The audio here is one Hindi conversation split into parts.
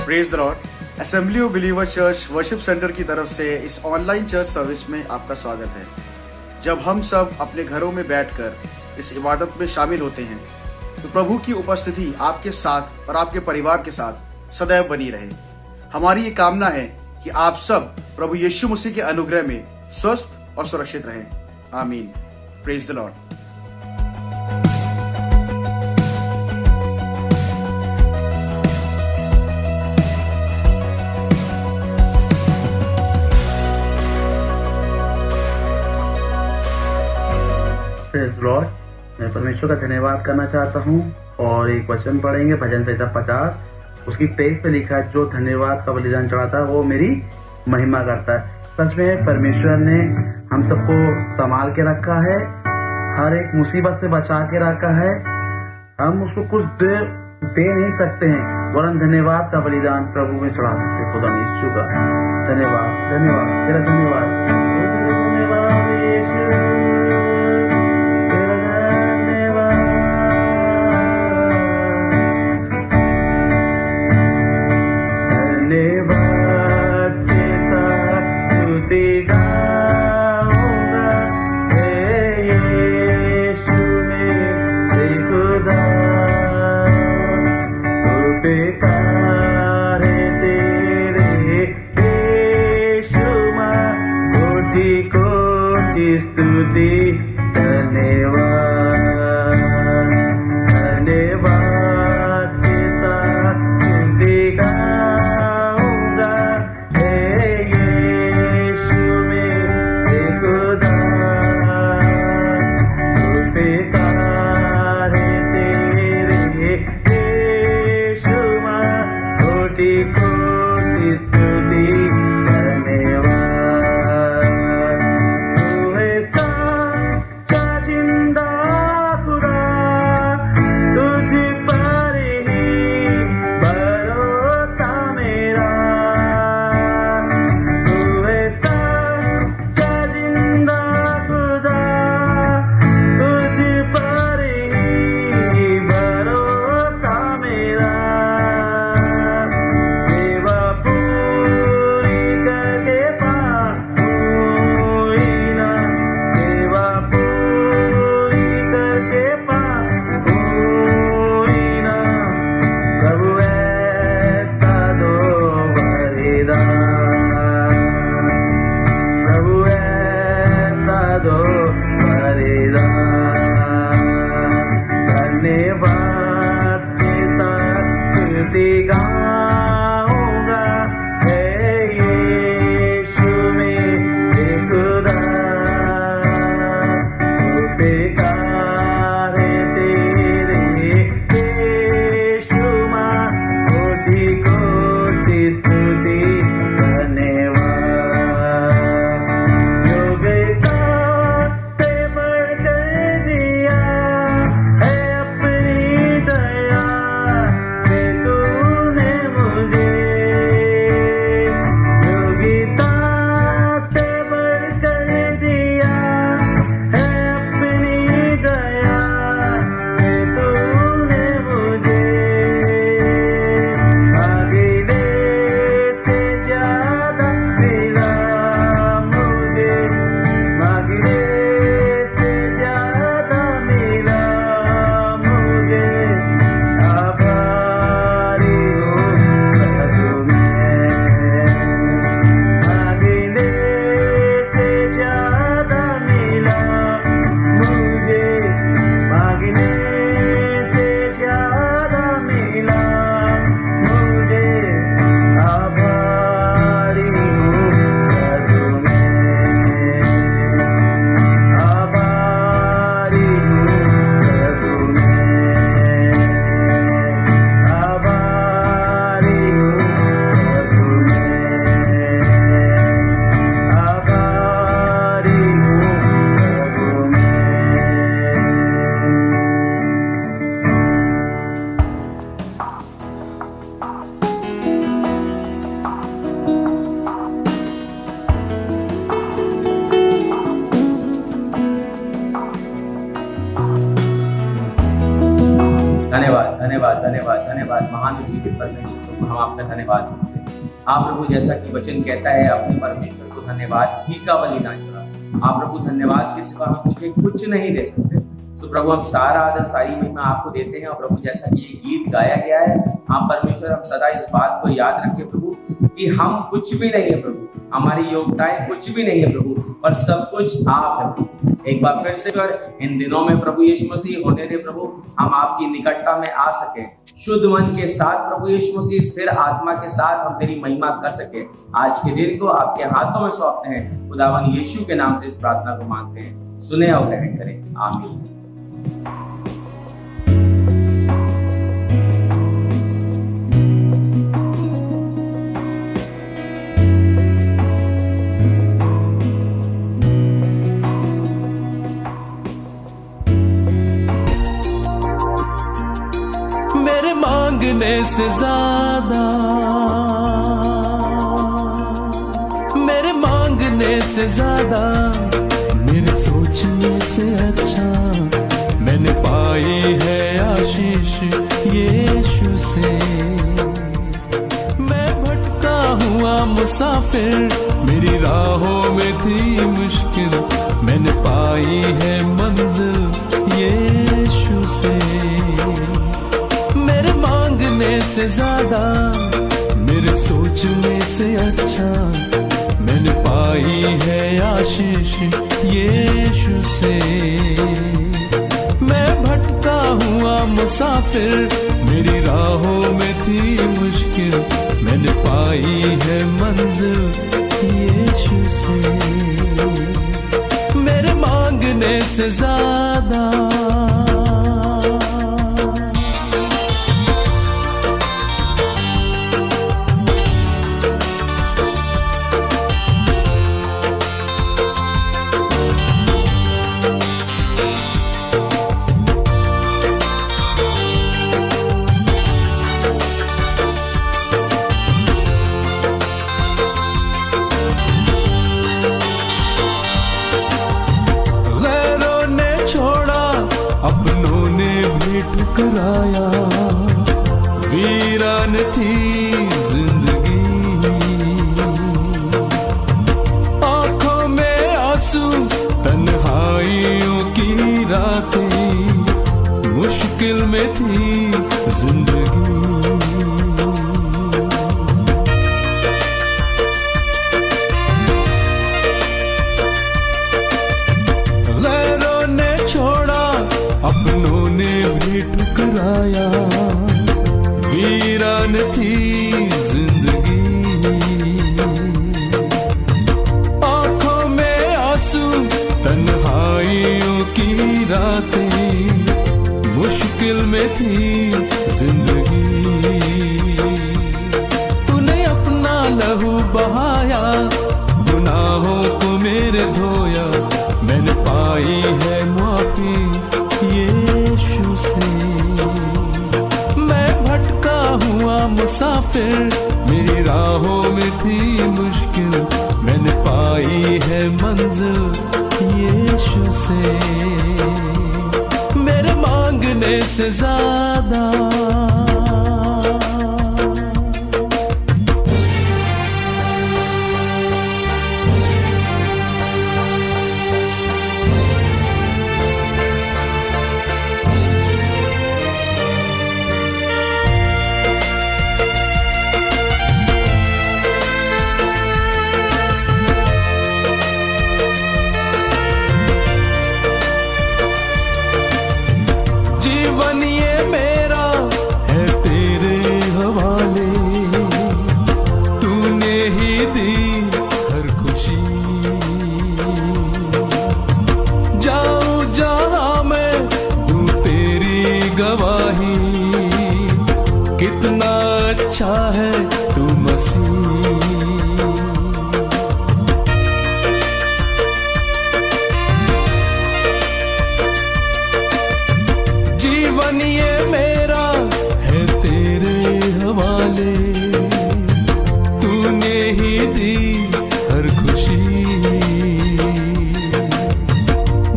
Praise the Lord. Assembly of believer church worship centre की तरफ से इस ऑनलाइन चर्च सर्विस में आपका स्वागत है। जब हम सब अपने घरों में बैठकर इस इबादत में शामिल होते हैं तो प्रभु की उपस्थिति आपके साथ और आपके परिवार के साथ सदैव बनी रहे। हमारी ये कामना है कि आप सब प्रभु यीशु मसीह के अनुग्रह में स्वस्थ और सुरक्षित रहें। आमीन। Praise the Lord. Praise Lord. मैं परमेश्वर का धन्यवाद करना चाहता हूँ और एक वचन पढ़ेंगे, भजन संहिता 50 उसकी 23 पे लिखा है, जो धन्यवाद का बलिदान चढ़ाता है वो मेरी महिमा करता है। सच में परमेश्वर ने हम सबको संभाल के रखा है, हर एक मुसीबत से बचा के रखा है। हम उसको कुछ दे नहीं सकते हैं, वरन धन्यवाद का बलिदान प्रभु में चढ़ा सकते हैं। खुदा यीशु का धन्यवाद, धन्यवाद, तेरा धन्यवाद, स्तुति, धन्यवाद, धन्यवाद के साथ स्तुति गाऊंगा। हे यीशु मेरे खुदा, तू बेकार है तेरे यीशु माँ, कोटि कोटि स्तुति, धन्यवाद। धन्यवाद के साथ स्तुति गाऊंगा। हे यीशु मेरे खुदा, तू बेकार है तेरे यीशु माँ, कोटि कोटि स्तुति, धन्यवाद। परमेश्वर प्रभु, हम आपका धन्यवाद करते हैं। आप प्रभु, जैसा कि वचन कहता है, अपने परमेश्वर को धन्यवाद ही का बलिदान चढ़ा। आप प्रभु, धन्यवाद के सिवा हम तुझे कुछ नहीं दे सकते। तो प्रभु, हम सारा आदर सारी महिमा आपको देते हैं। और प्रभु, जैसा कि ये गीत गाया गया है, आप परमेश्वर, हम सदा इस बात को याद रखें प्रभु कि हम कुछ भी नहीं है प्रभु, हमारी योग्यताएं कुछ भी नहीं है प्रभु, पर सब कुछ आप है प्रभु। एक बार फिर से कर इन दिनों में प्रभु यीशु मसीह होने दे प्रभु, हम आपकी निकटता में आ सके, शुद्ध मन के साथ प्रभु यीशु मसीह, स्थिर आत्मा के साथ हम तेरी महिमा कर सके। आज के दिन को आपके हाथों में सौंपते हैं। खुदावन यीशु के नाम से इस प्रार्थना को मांगते हैं, सुने और ग्रहण करें, आमीन। मांगने से ज्यादा, मेरे मांगने से ज्यादा, मेरे सोचने से अच्छा मैंने पाई है आशीष यीशु से। मैं भटका हुआ मुसाफिर, मेरी राहों में थी मुश्किल, मैंने पाई है मंजिल यीशु से। मेरे मांगने से ज्यादा, मेरे सोचने से अच्छा मैंने पाई है आशीष यीशु से। मैं भटका हुआ मुसाफिर, मेरी राहों में थी मुश्किल, मैंने पाई है मंजिल यीशु से। मेरे मांगने से ज्यादा, ठुकराया, वीरान थी जिंदगी, आंखों में आंसू, तन्हाइयों की रातें, मुश्किल में थी जिंदगी। गैरों ने छोड़ा, अपनों ने भी ठुकराया, वीरान थी जिंदगी, आंखों में आंसू, तन्हाइयों की रातें, मुश्किल में थी जिंदगी। तूने अपना लहू बहाया, गुनाहों को मेरे धोया, मैंने पाई है माफी यीशु से। मैं भटका हुआ मुसाफिर, मेरी राहों में थी मुश्किल, मैंने पाई है मंजिल यीशु से। मेरे मांगने से ज्यादा, जीवन ये मेरा है तेरे हवाले, तूने ही दी हर खुशी। जाऊं जहां मैं दूं तेरी गवाही, कितना अच्छा है तू मसीह। जीवन ये मेरा है तेरे हवाले, तूने ही दी हर खुशी।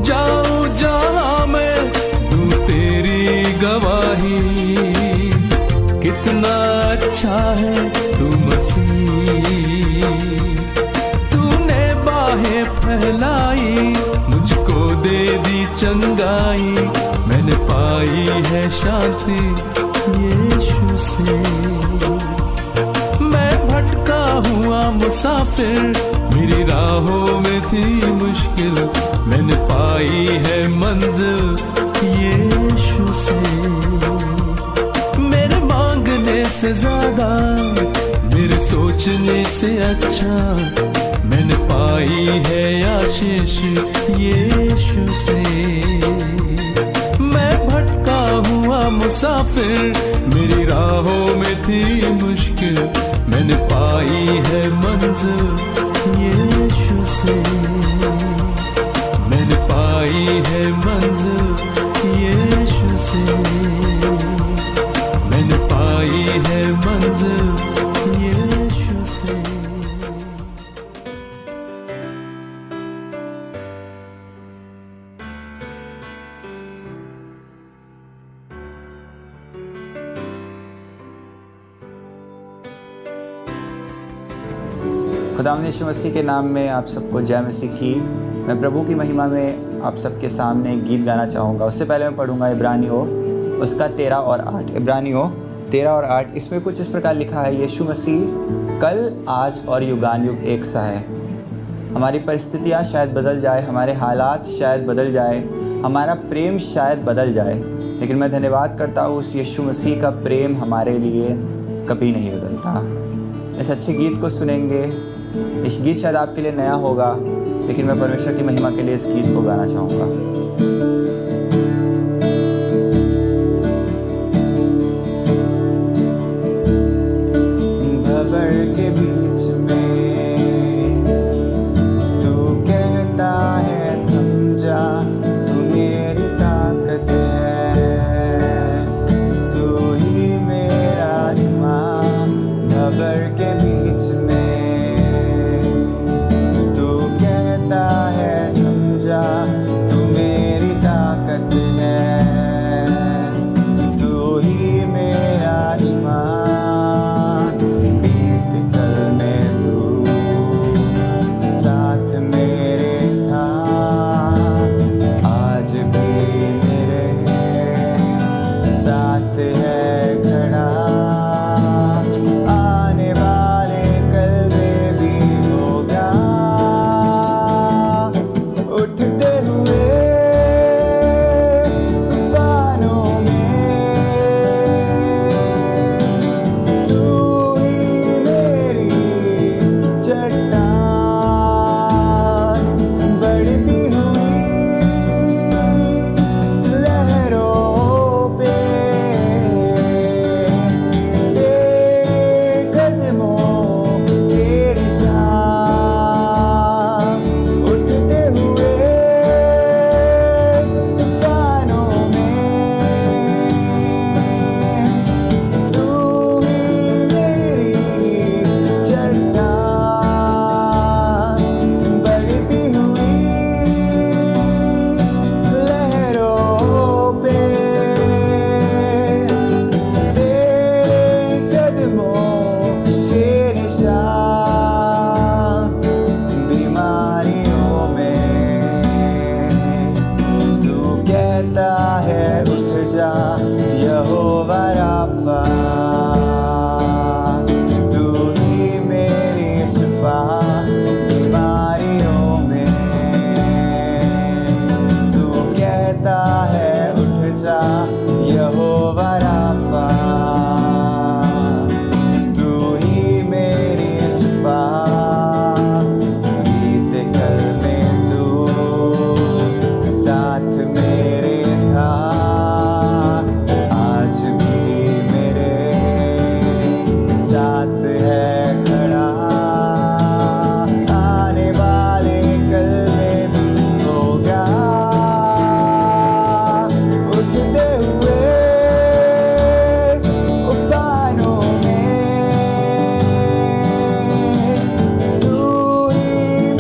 जाऊं जहां मैं दूं तेरी गवाही, कितना अच्छा है तू मसीह। तूने बाहें फैलाई, मुझको दे दी चंगाई, मैंने पाई है शांति यीशु से। मैं भटका हुआ मुसाफिर, मेरी राहों में थी मुश्किल, मैंने पाई है मंजिल यीशु से। मेरे मांगने से ज्यादा, मेरे सोचने से अच्छा, मैंने पाई है आशीष यीशु से। मैं भटका हुआ मुसाफिर, मेरी राहों में थी मुश्किल, मैंने पाई है मंजिल यीशु से। मैंने पाई है मंजिल यीशु से। मैंने पाई है मंजिल यीशु से। खुदावंद यीशु मसीह के नाम में आप सबको जय मसीह की। मैं प्रभु की महिमा में आप सबके सामने गीत गाना चाहूँगा। उससे पहले मैं पढ़ूँगा इब्रानियों उसका 13 और 8। इब्रानियों 13 और 8, इसमें कुछ इस प्रकार लिखा है, यीशु मसीह कल, आज और युगानुयुग एक सा है। हमारी परिस्थितियाँ शायद बदल जाए, हमारे हालात शायद बदल जाए, हमारा प्रेम शायद बदल जाए, लेकिन मैं धन्यवाद करता हूँ उस यीशु मसीह का प्रेम हमारे लिए कभी नहीं बदलता। इस अच्छे गीत को सुनेंगे। इस गीत शायद आपके लिए नया होगा, लेकिन मैं परमेश्वर की महिमा के लिए इस गीत को गाना चाहूँगा। भंवर के बीच में तू कहता है थम जा, तू मेरी ताकत है, तू ही मेरा ईमान। भंवर के बीच में तू मेरी ताकत है, तू ही मेरा ईमान। बीत कल में तू साथ मेरे था, आज भी मेरे साथ है खड़ा। आने वाले कल में भी होगा, उठते हुए तूफानों में तू ही मेरी चट्टान। बढ़ती हुई लहरों पे तेरे कदमों के निशान। उठते हुए तूफानों में तू ही मेरी चट्टान। बढ़ती हुई लहरों पे तेरे कदमों के निशान। बीमारियों में तू कहता है उठ जा, यहोवा राफा, तू ही मेरी शिफा। बीमारियों में तू कहता है उठ जा, यहोवा राफा, तू ही मेरी शिफा। बीत कल में तू साथ मेरे था, आज भी मेरे साथ है खड़ा। आने वाले कल में भी होगा, उठते हुए तूफानों में तू ही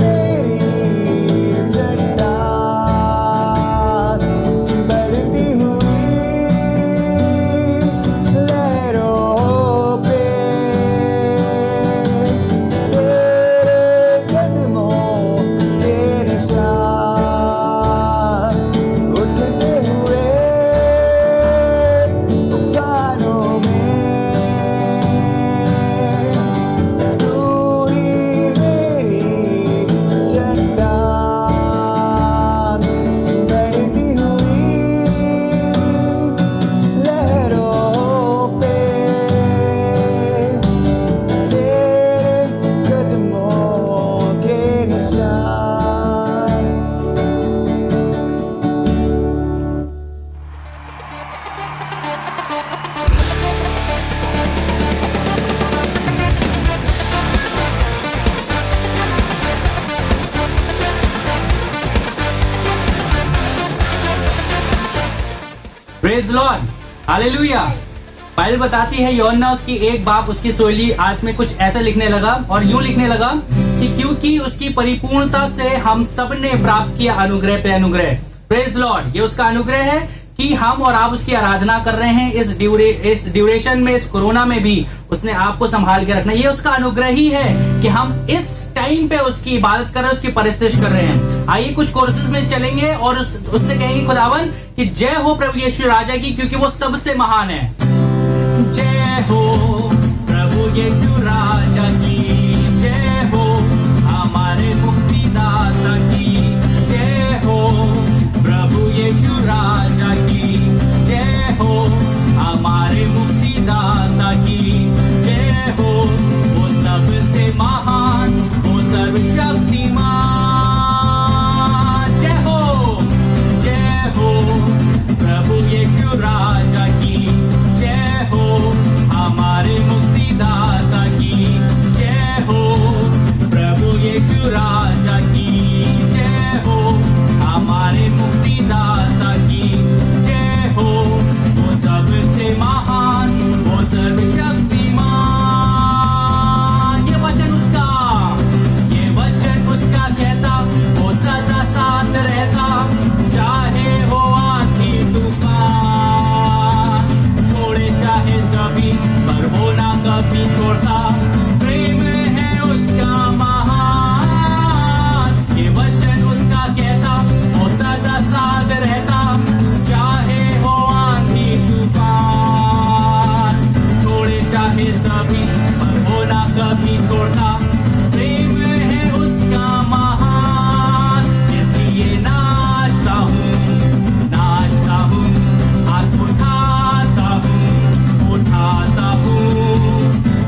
मेरी चट्टान। बढ़ती हुई लहरों पे प्रेज लॉर्ड, हालेलुया। बाइबल बताती है यूहन्ना उसकी एक बाप उसकी सोली आत्मा में कुछ ऐसा लिखने लगा और यूं लिखने लगा कि क्योंकि उसकी परिपूर्णता से हम सब ने प्राप्त किया अनुग्रह पे अनुग्रह। प्रेज लॉर्ड, ये उसका अनुग्रह है कि हम और आप उसकी आराधना कर रहे हैं इस ड्यूरेशन में, इस कोरोना में भी उसने आपको संभाल के रखना। ये उसका अनुग्रह ही है कि हम इस टाइम पे उसकी इबादत कर रहे हैं, उसकी परस्तिश कर रहे हैं। आइए कुछ कोर्सेज में चलेंगे और उससे कहेंगे खुदावन कि जय हो प्रभु यीशु राजा की, क्योंकि वो सबसे महान है। जय हो प्रभु यीशु राजा की, जय हो हमारे मुक्तिदाता की, जय हो प्रभु यीशु राजा की, जय हो हमारे मुक्तिदाता की, जय हो वो सबसे महान, वो सर्वशक्तिमान। जय हो प्रभु यीशु राजा की, जय हो हमारे मुक्तिदाता की, जय हो प्रभु यीशु राजा की, जय हो हमारे मुक्तिदाता की, जय हो वो सबसे महान, वो सर्वशक्तिमान। ये वचन उसका कहता, वो सदा साथ रहता, चाहे हो आंधी तूफान, छोड़े चाहे सभी पर वो ना कभी छोड़ता, प्रेम है उसका महान। ये वचन उसका कहता, वो सदा साथ रहता, चाहे हो आंधी तूफान, छोड़े चाहे सभी पर वो ना कभी छोड़ता, प्रेम है उसका महान। इसलिए नाचता हूँ, हाथ उठाता हूँ,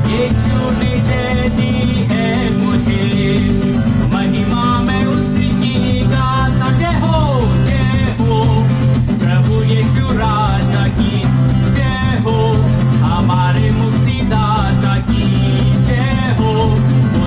यीशु ने जय दी है मुझे, महिमा में उसकी गाता। जय हो प्रभु यीशु राजा की, जय हो हमारे मुक्तिदाता की, जय हो वो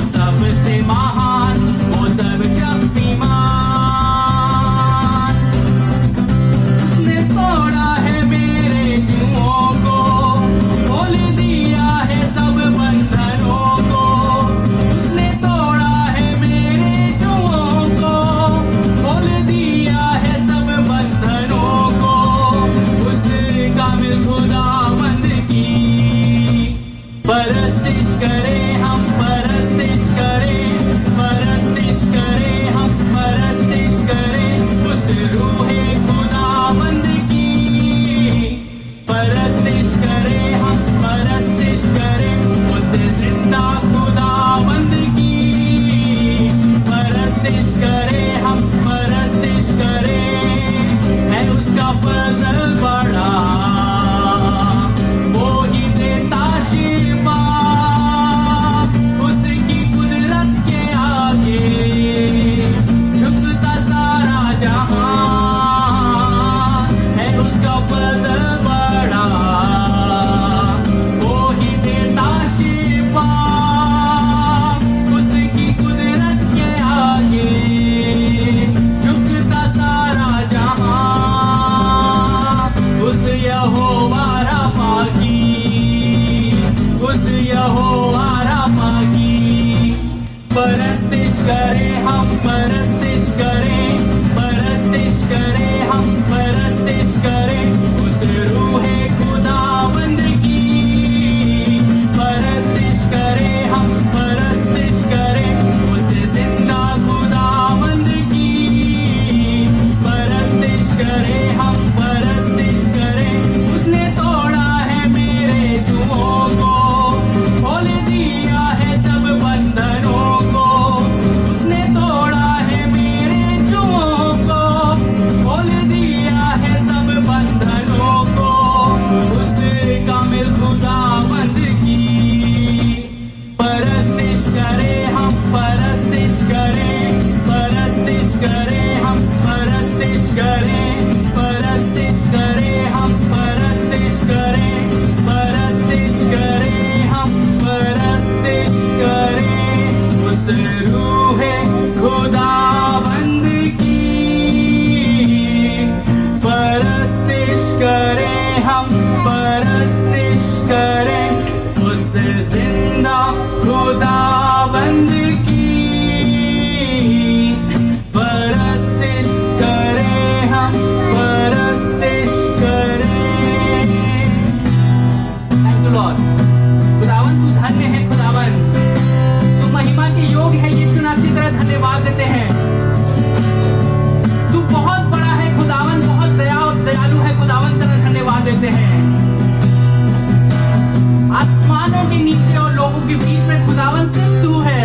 खुदावन सिर्फ तू है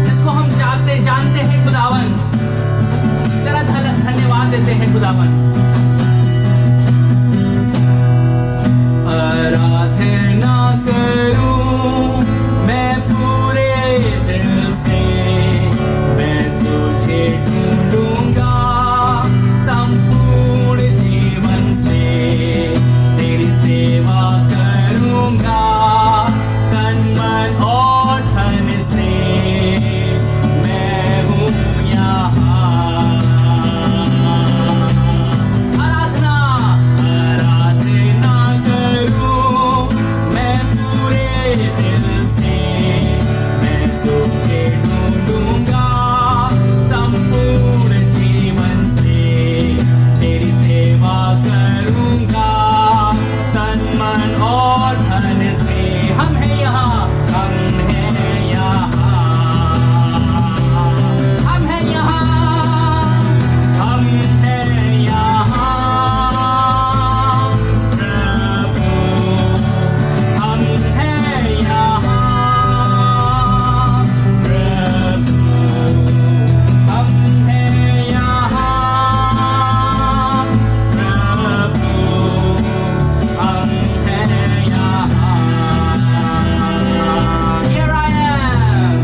जिसको हम जानते हैं खुदावन। तेरा धन्यवाद देते हैं खुदावन। आराधना करूं मैं पूरे दिल से, मैं तुझे ढूंढूंगा संपूर्ण जीवन से, तेरी सेवा करूंगा तन मन और धन से, मैं हूँ यहाँ। आराधना करूं मैं पूरे दिल से, मैं तुझे ढूंढूंगा संपूर्ण जीवन से, तेरी सेवा करूंगा तन मन और धन से। हम हैं यहाँ, हम हैं यहाँ, हम हैं यहाँ, हम हैं यहाँ प्रभु, हम हैं यहाँ प्रभु, हम हैं यहाँ प्रभु, हम हैं यहाँ। Here I am,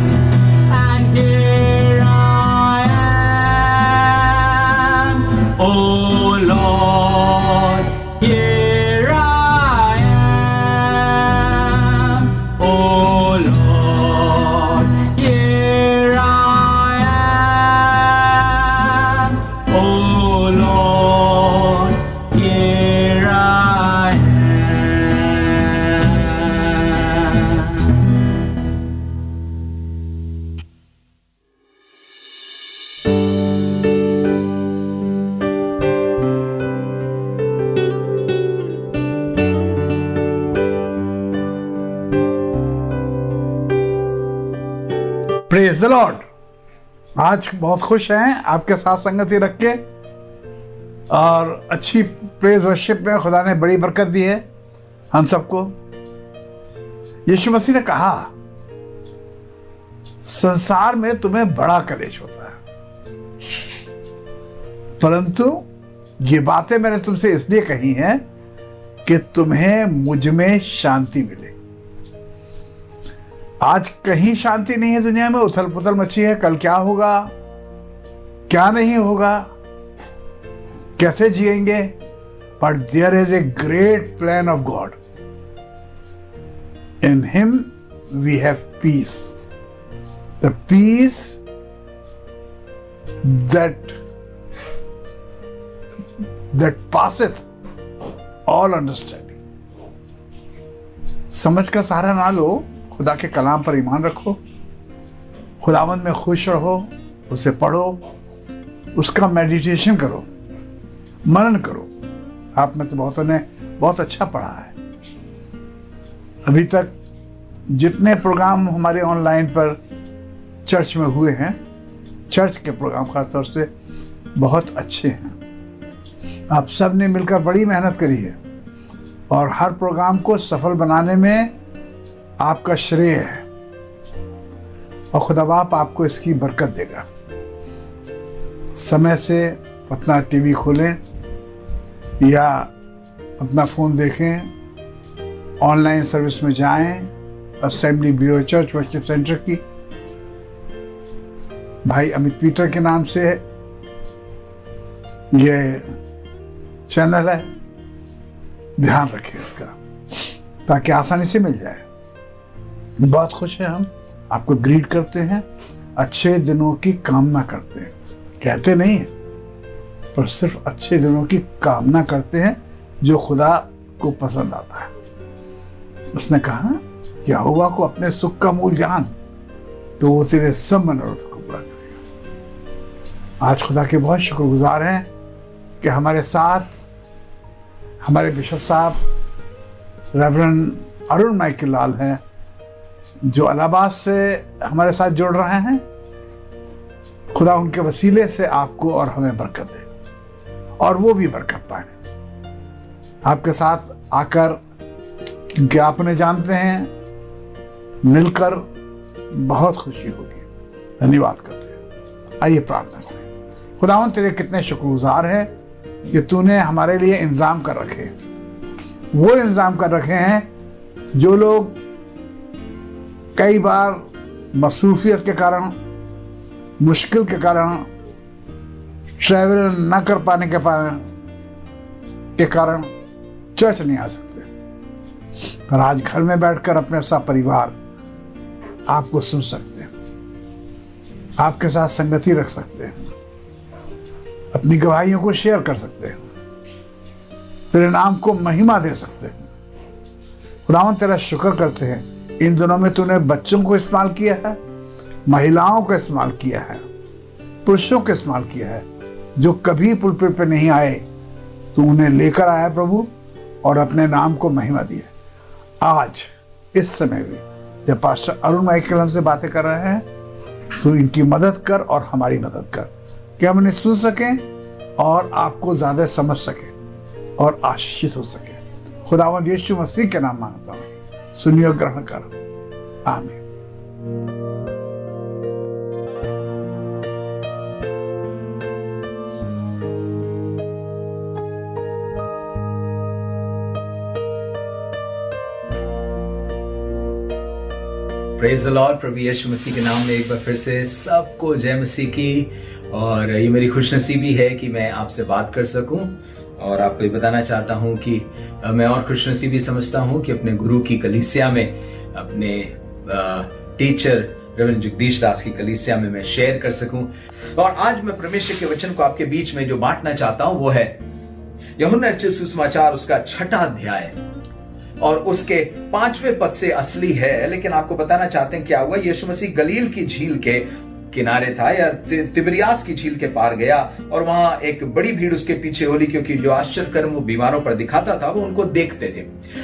and here I am, oh Lord, here I am, oh Lord, here I am, oh Lord, here I am. Praise the Lord. आज बहुत खुश हैं आपके साथ संगति रख के, और अच्छी प्रेज वर्शिप में खुदा ने बड़ी बरकत दी है हम सबको। यीशु मसीह ने कहा संसार में तुम्हें बड़ा कलेश होता है, परंतु ये बातें मैंने तुमसे इसलिए कही हैं कि तुम्हें मुझ में शांति मिले। आज कहीं शांति नहीं है दुनिया में, उथल पुथल मची है। कल क्या होगा, क्या नहीं होगा, कैसे जिएंगे। But there is a great plan of God, in him we have peace, the peace that passeth all understanding। समझ का सहारा ना लो, खुदा के कलाम पर ईमान रखो, खुदावंद में खुश रहो, उसे पढ़ो, उसका मेडिटेशन करो, मनन करो। आप में से बहुतों ने बहुत अच्छा पढ़ा है। अभी तक जितने प्रोग्राम हमारे ऑनलाइन पर चर्च में हुए हैं, चर्च के प्रोग्राम खासतौर से बहुत अच्छे हैं। आप सब ने मिलकर बड़ी मेहनत करी है और हर प्रोग्राम को सफल बनाने में आपका श्रेय है, और खुदा बाप आपको इसकी बरकत देगा। समय से अपना टीवी खोलें या अपना फ़ोन देखें, ऑनलाइन सर्विस में जाएं, assembly bureau church worship centre की, भाई अमित पीटर के नाम से ये चैनल है, ध्यान रखिए इसका ताकि आसानी से मिल जाए। बहुत खुश हैं हम, आपको ग्रीट करते हैं, अच्छे दिनों की कामना करते हैं, कहते नहीं हैं पर सिर्फ अच्छे दिनों की कामना करते हैं जो खुदा को पसंद आता है। उसने कहा यहोवा को अपने सुख का मूल जान, तो वो तेरे सब मनोरथ को पूरा करेगा। आज खुदा के बहुत शुक्रगुजार हैं कि हमारे साथ हमारे बिशप साहब रेवरेंड अरुण माइकल लाल हैं, जो इलाहाबाद से हमारे साथ जुड़ रहे हैं। खुदा उनके वसीले से आपको और हमें बरकत दे और वो भी बरकत पाए। आपके साथ आकर, क्योंकि आप उन्हें जानते हैं, मिलकर बहुत खुशी होगी। धन्यवाद करते हैं। आइए प्रार्थना करें। खुदावन तेरे कितने शुक्रगुजार हैं कि तूने हमारे लिए इंतजाम कर रखे, वो इंतजाम कर रखे हैं जो लोग कई बार मसरूफियत के कारण, मुश्किल के कारण, ट्रैवल न कर पाने के कारण चर्च नहीं आ सकते, पर आज घर में बैठकर अपने सब परिवार आपको सुन सकते हैं, आपके साथ संगति रख सकते हैं, अपनी गवाहियों को शेयर कर सकते हैं, तेरे नाम को महिमा दे सकते हैं। खुदावंद तेरा शुक्र करते हैं, इन दिनों में तूने बच्चों को इस्तेमाल किया है, महिलाओं को इस्तेमाल किया है, पुरुषों को इस्तेमाल किया है, जो कभी पुलपिट पे नहीं आए तो उन्हें लेकर आया प्रभु और अपने नाम को महिमा दी है। आज इस समय भी जब पास्टर अरुण माइकल हमसे बातें कर रहे हैं, तो इनकी मदद कर और हमारी मदद कर कि हम इन्हें सुन सकें और आपको ज्यादा समझ सकें और आशीषित हो सके। खुदावंद यीशु मसीह के नाम मांगता हूं, सुनिए और ग्रहण कर। आमीन। Praise the lord. प्रभु यीशु मसीह के नाम में एक बार फिर से सबको जय मसीह की। और ये मेरी खुशनसीबी है कि मैं आपसे बात कर सकूं और आपको ये बताना चाहता हूं कि मैं और खुशनसीबी समझता हूं कि अपने गुरु की कलीसिया में, अपने टीचर रेवरेंड जगदीश दास की कलीसिया में मैं शेयर कर सकूं। और आज मैं परमेश्वर के वचन को आपके बीच में जो बांटना चाहता हूं वो है यूहन्ना रचित सुसमाचार, उसका 6वां अध्याय और उसके 5वें पद से असली है। लेकिन आपको बताना चाहते हैं क्या हुआ। यीशु मसीह गलील की झील के किनारे था या तिबिरियास की झील के पार गया और वहां एक बड़ी भीड़ उसके पीछे हो ली, क्योंकि जो आश्चर्य कर्म वो बीमारों पर दिखाता था वो उनको देखते थे।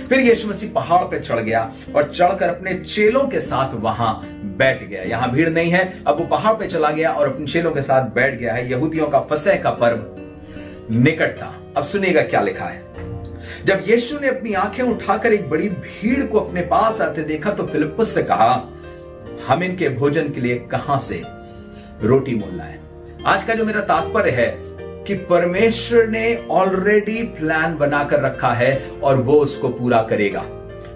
फिर यीशु मसीह पहाड़ पर चढ़ गया और चढ़कर अपने चेलों के साथ वहां बैठ गया। यहां भीड़ नहीं है, अब वो पहाड़ पे चला गया और अपने चेलों के साथ बैठ गया है। यहूदियों का फसह का पर्व निकट था। अब सुनिएगा क्या लिखा है। जब यीशु ने अपनी आंखें उठाकर एक बड़ी भीड़ को अपने पास आते देखा तो फिलिप्पुस से कहा, हम इनके भोजन के लिए कहां से रोटी मोल लाएं। आज का जो मेरा तात्पर्य है कि परमेश्वर ने ऑलरेडी प्लान बनाकर रखा है और वो उसको पूरा करेगा।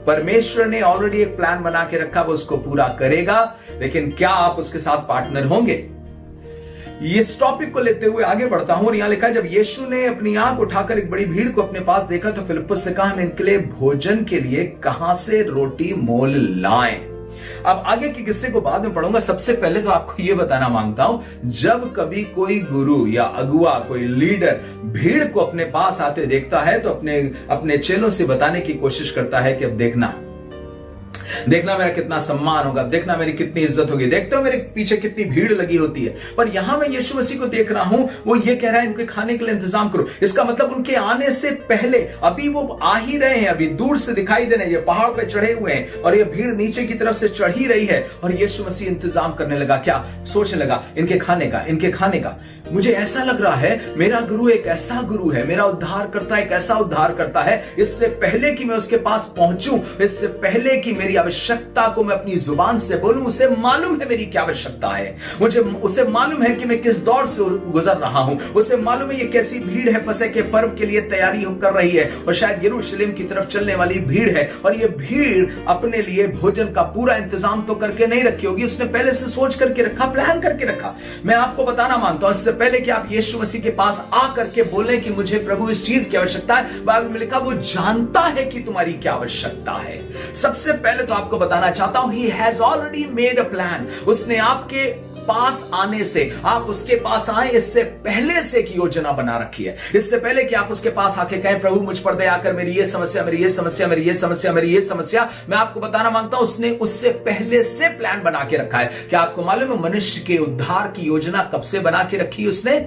परमेश्वर ने ऑलरेडी एक प्लान बना के रखा, वो उसको पूरा करेगा। लेकिन क्या आप उसके साथ पार्टनर होंगे? इस टॉपिक को लेते हुए आगे बढ़ता हूं और यहां लिखा है, जब यीशु ने अपनी आंख उठाकर एक बड़ी भीड़ को अपने पास देखा तो फिलिप्पुस से कहा, हम इनके लिए भोजन के लिए कहां से रोटी मोल लाएं। अब आगे के किस्से को बाद में पढ़ूंगा। सबसे पहले तो आपको यह बताना मांगता हूं, जब कभी कोई गुरु या अगुआ, कोई लीडर भीड़ को अपने पास आते देखता है तो अपने चेलों से बताने की कोशिश करता है कि अब देखना मेरा कितना सम्मान होगा, देखना मेरी कितनी इज्जत होगी, देखते हो मेरे पीछे कितनी भीड़ लगी होती है। पर यहां मैं यीशु मसीह को देख रहा हूं, वो ये कह रहा है इनके खाने के लिए इंतजाम करो। इसका मतलब उनके आने से पहले, अभी वो आ ही रहे हैं, अभी दूर से दिखाई दे रहे हैं, ये पहाड़ पे चढ़े हुए हैं और ये भीड़ नीचे की तरफ से चढ़ ही रही है और यीशु मसीह इंतजाम करने लगा। क्या सोचने लगा? इनके खाने का। मुझे ऐसा लग रहा है मेरा गुरु एक ऐसा गुरु है, मेरा उद्धार करता एक ऐसा उद्धार करता है, इससे पहले कि मैं उसके पास पहुंचूं, इससे पहले कि मेरी आवश्यकता को मैं अपनी जुबान से बोलूं, उसे मालूम है मेरी क्या आवश्यकता है। उसे मालूम है कि मैं किस दौर से गुजर रहा हूं, उसे मालूम है ये कैसी भीड़ है, फसह के पर्व के लिए तैयारी कर रही है और शायद यरूशलेम की तरफ चलने वाली भीड़ है। और ये भीड़ अपने लिए भोजन का पूरा इंतजाम तो करके नहीं रखी होगी, उसने पहले से सोच करके रखा, प्लान करके रखा। मैं आपको बताना मानता हूं, इससे पहले कि आप यीशु मसीह के पास आ करके बोलें कि मुझे प्रभु इस चीज की आवश्यकता है, बाइबल में लिखा वो जानता है कि तुम्हारी क्या आवश्यकता है। सबसे पहले तो आपको बताना चाहता हूं, he has already made a plan। उसने आपके पास आने से, आप उसके पास आए इससे पहले से एक योजना बना रखी है। इससे पहले कि आप उसके पास आके कहें, प्रभु मुझ पर दया कर, मेरी ये समस्या, मेरी ये समस्या, मेरी ये समस्या, मेरी ये समस्या, मैं आपको बताना मांगता हूं उसने उससे पहले से प्लान बना के रखा है। क्या आपको मालूम है मनुष्य के उद्धार की योजना कब से बना के रखी? उसने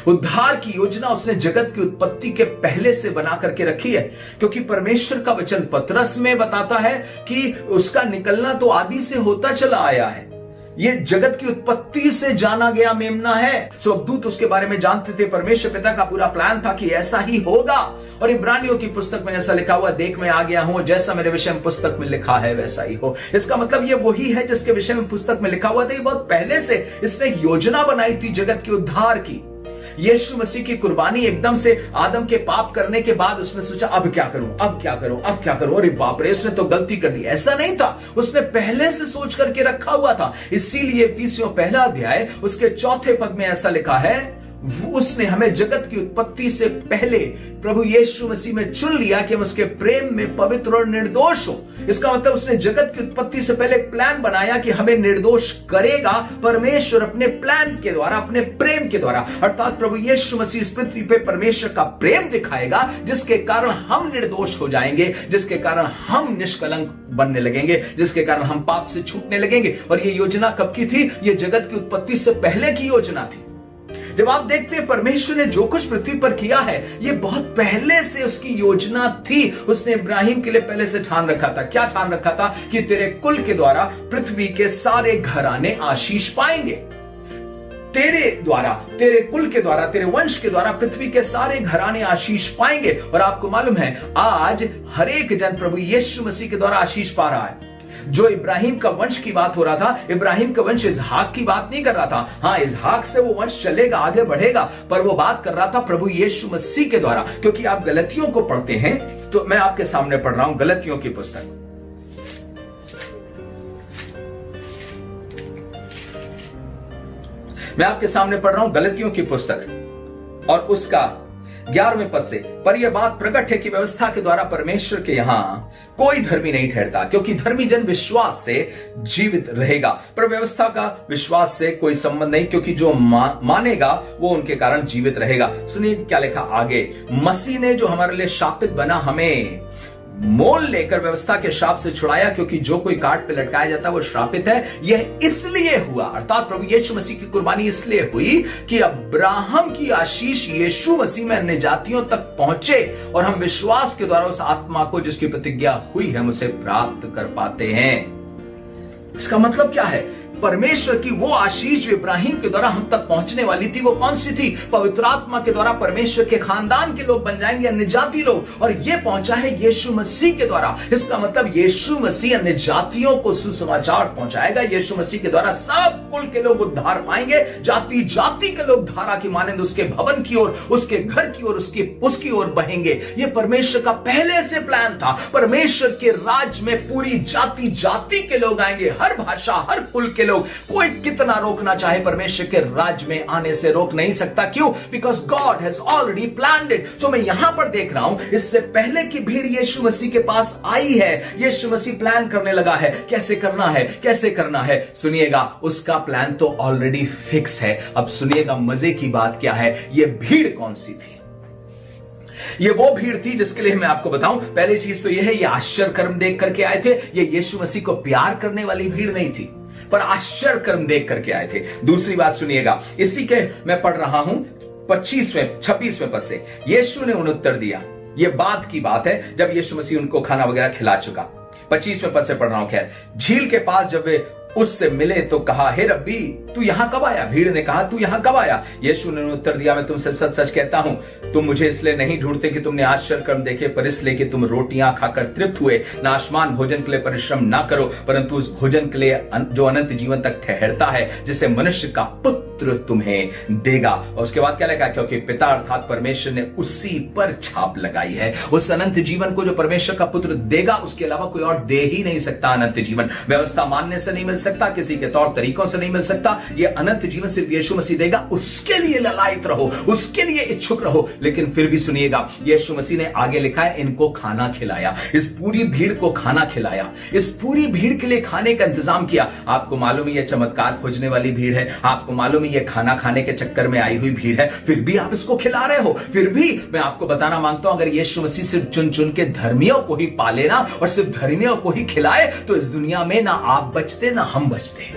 उद्धार की योजना उसने जगत की उत्पत्ति के पहले से बना करके रखी है, क्योंकि परमेश्वर का वचन पतरस में बताता है कि उसका निकलना तो आदि से होता चला आया है। ये जगत की उत्पत्ति से जाना गया मेमना है। स्वर्गदूत उसके बारे में जानते थे, परमेश्वर पिता का पूरा प्लान था कि ऐसा ही होगा। और इब्रानियों की पुस्तक में ऐसा लिखा हुआ, देख मैं आ गया हूं, जैसा मेरे विषय में पुस्तक में लिखा है वैसा ही हो। इसका मतलब ये वही है जिसके विषय में पुस्तक में लिखा हुआ था। ये बहुत पहले से इसने एक योजना बनाई थी जगत के उद्धार की। यीशु मसीह की कुर्बानी एकदम से आदम के पाप करने के बाद उसने सोचा अब क्या करूं, अब क्या करूं, अब क्या करूं, अरे बाप रे इसने तो गलती कर दी। ऐसा नहीं था, उसने पहले से सोच करके रखा हुआ था। इसीलिए इफिसियों पहला अध्याय उसके 4 पद में ऐसा लिखा है, उसने हमें जगत की उत्पत्ति से पहले प्रभु यीशु मसीह में चुन लिया कि हम उसके प्रेम में पवित्र और निर्दोष हो। इसका मतलब उसने जगत की उत्पत्ति से पहले एक प्लान बनाया कि हमें निर्दोष करेगा परमेश्वर अपने प्लान के द्वारा, अपने प्रेम के द्वारा। अर्थात प्रभु यीशु मसीह इस पृथ्वी पे परमेश्वर का प्रेम दिखाएगा, जिसके कारण हम निर्दोष हो जाएंगे, जिसके कारण हम निष्कलंक बनने लगेंगे, जिसके कारण हम पाप से छूटने लगेंगे। और ये योजना कब की थी? ये जगत की उत्पत्ति से पहले की योजना थी। जब आप देखते हैं परमेश्वर ने जो कुछ पृथ्वी पर किया है, ये बहुत पहले से उसकी योजना थी। उसने इब्राहिम के लिए पहले से ठान रखा था। क्या ठान रखा था? कि तेरे कुल के द्वारा पृथ्वी के सारे घराने आशीष पाएंगे। तेरे द्वारा, तेरे कुल के द्वारा, तेरे वंश के द्वारा पृथ्वी के सारे घराने आशीष पाएंगे। और आपको मालूम है आज हर एक जन प्रभु यीशु मसीह के द्वारा आशीष पा रहा है। जो इब्राहिम का वंश की बात हो रहा था, इब्राहिम का वंश इसहाक की बात नहीं कर रहा था। हाँ, इसहाक से वो वंश चलेगा, आगे बढ़ेगा, पर वो बात कर रहा था प्रभु यीशु मसीह के द्वारा। क्योंकि आप गलतियों को पढ़ते हैं, तो मैं आपके सामने पढ़ रहा हूं गलतियों की पुस्तक। मैं आपके सामने पढ़ रहा हूं गलतियों की पुस्तक और उसका 11वें पद से। पर यह बात प्रकट है कि व्यवस्था के द्वारा परमेश्वर के यहां कोई धर्मी नहीं ठहरता, क्योंकि धर्मी जन विश्वास से जीवित रहेगा। पर व्यवस्था का विश्वास से कोई संबंध नहीं, क्योंकि जो मानेगा वो उनके कारण जीवित रहेगा। सुनिए क्या लिखा आगे। मसीह ने जो हमारे लिए शापित बना, हमें मोल लेकर व्यवस्था के श्राप से छुड़ाया, क्योंकि जो कोई काट पे लटकाया जाता है वो श्रापित है। यह इसलिए हुआ, अर्थात प्रभु यीशु मसीह की कुर्बानी इसलिए हुई कि अब्राहम की आशीष यीशु मसीह में अन्य जातियों तक पहुंचे और हम विश्वास के द्वारा उस आत्मा को जिसकी प्रतिज्ञा हुई है हम उसे प्राप्त कर पाते हैं। इसका मतलब क्या है? परमेश्वर की वो आशीष जो इब्राहिम के द्वारा हम तक पहुंचने वाली थी, वो कौन सी थी? पवित्र आत्मा के द्वारा परमेश्वर के खानदान के लोग बन जाएंगे, अन्य जाति लोग, और ये पहुंचा है यीशु मसीह के द्वारा। इसका मतलब यीशु मसीह अन्य जातियों को सुसमाचार पहुंचाएगा। यीशु मसीह के द्वारा सब कुल के लोग उद्धार पाएंगे, जाति जाति के लोग धारा की मानंद उसके भवन की ओर, उसके घर की ओर, उसकी ओर बहेंगे। ये परमेश्वर का पहले से प्लान था। परमेश्वर के राज्य में पूरी जाति जाति के लोग आएंगे, हर भाषा, हर कुल के लोग। कोई कितना रोकना चाहे परमेश्वर के राज्य में आने से रोक नहीं सकता। क्यों? Because God has already planned it. तो मैं यहां पर देख रहा हूं, इससे पहले की भीड़ यीशु मसीह के पास आई है। यीशु मसीह प्लान करने लगा है, कैसे करना है, कैसे करना है। सुनिएगा, उसका प्लान तो ऑलरेडी फिक्स है। अब सुनिएगा मजे की बात क्या है, यह भीड़ कौन सी थी? ये वो भीड़ थी जिसके लिए मैं आपको बताऊं, पहली चीज तो यह है, ये आश्चर्य कर्म देख करके आए थे। ये यीशु मसीह को प्यार करने वाली भीड़ नहीं थी, पर आश्चर्य कर्म देख करके आए थे। दूसरी बात सुनिएगा, इसी के मैं पढ़ रहा हूं 26वें पद से। यीशु ने उन्हें उत्तर दिया, यह बाद की बात है जब यीशु मसीह उनको खाना वगैरह खिला चुका। 25वें पद से पढ़ रहा हूं। खैर, झील के पास जब वे उससे मिले तो कहा, हे रब्बी तू यहां कब आया? भीड़ ने कहा, तू यहां कब आया? यीशु ने उत्तर दिया, मैं तुमसे सच सच कहता हूं, तुम मुझे इसलिए नहीं ढूंढते कि तुमने आश्चर्य कर्म देखे, पर इसलिए कि तुम रोटियां खाकर तृप्त हुए। नाशमान भोजन के लिए परिश्रम ना करो, परंतु उस भोजन के लिए जो अनंत जीवन तक ठहरता है, जिसे मनुष्य का पुत्र तुम्हें देगा। और उसके बाद क्या लिखा? क्योंकि पिता अर्थात परमेश्वर ने उसी पर छाप लगाई है। उस अनंत जीवन को जो परमेश्वर का पुत्र देगा, उसके अलावा कोई और दे ही नहीं सकता। अनंत जीवन व्यवस्था मानने से नहीं मिल सकता, किसी के तौर तरीकों से नहीं मिल सकता। यह अनंत जीवन सिर्फ यीशु मसीह देगा। उसके लिए ललायत रहो, उसके लिए इच्छुक रहो। लेकिन फिर भी सुनिएगा, यीशु मसीह ने आगे लिखा है, इनको खाना खिलाया, इस पूरी भीड़ को खाना खिलाया, इस पूरी भीड़ के लिए खाने का इंतजाम किया। आपको मालूम है यह चमत्कार खोजने वाली भीड़ है, आपको मालूम है यह खाना खाने के चक्कर में आई हुई भीड़ है, फिर भी आप इसको खिला रहे हो। फिर भी मैं आपको बताना मांगता हूं, अगर यीशु मसीह सिर्फ चुन चुन के धर्मियों को ही पाले ना और सिर्फ धर्मियों को ही खिलाए, तो इस दुनिया में ना आप बचते ना हम बचते।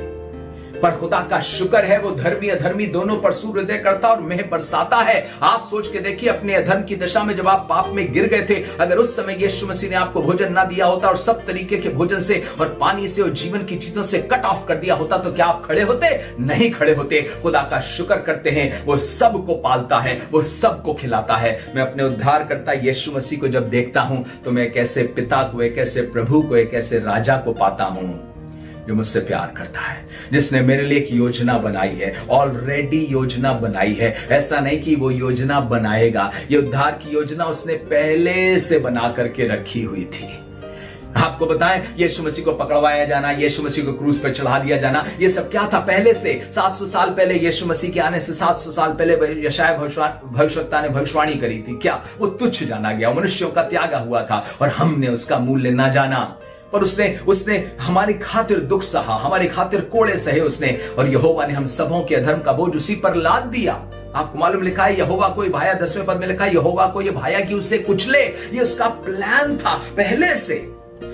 पर खुदा का शुक्र है वो धर्मी अधर्मी दोनों पर सूर्योदय करता और मेह बरसाता है। आप सोच के देखिए, अपने अधर्म की दशा में जब आप पाप में गिर गए थे, अगर उस समय यीशु मसीह ने आपको भोजन ना दिया होता और सब तरीके के भोजन से और पानी से और जीवन की चीजों से कट ऑफ कर दिया होता, तो क्या आप खड़े होते? नहीं खड़े होते। खुदा का शुक्र करते हैं, वो सबको पालता है, वो सबको खिलाता है। मैं अपने उद्धारकर्ता यीशु मसीह को जब देखता हूं तो मैं एक ऐसे पिता को, एक ऐसे प्रभु को, एक ऐसे राजा को पाता हूं जो मुझसे प्यार करता है, जिसने मेरे लिए एक योजना बनाई है, ऑलरेडी योजना बनाई है। ऐसा नहीं कि वो योजना बनाएगा, ये उद्धार की योजना उसने पहले से बना करके रखी हुई थी। आपको बताएं, यीशु मसीह को पकड़वाया जाना, यीशु मसीह को क्रूस पर चढ़ा दिया जाना, ये सब क्या था? पहले से 700 साल पहले, यीशु मसीह के आने से 700 साल पहले यशायाह भविष्यवक्ता ने भविष्यवाणी करी थी। क्या वो तुच्छ जाना गया, मनुष्यों का त्यागा हुआ था और हमने उसका मूल्य ना जाना। पर उसने हमारी खातिर दुख सहा, हमारी खातिर कोड़े सहे उसने, और यहोवा ने हम सबों के अधर्म का बोझ उसी पर लाद दिया। आपको मालूम लिखा है, यहोवा को भाया, 10वें पद में लिखा है, यहोवा को ये भाया कि उसे कुचले। ये उसका प्लान था पहले से।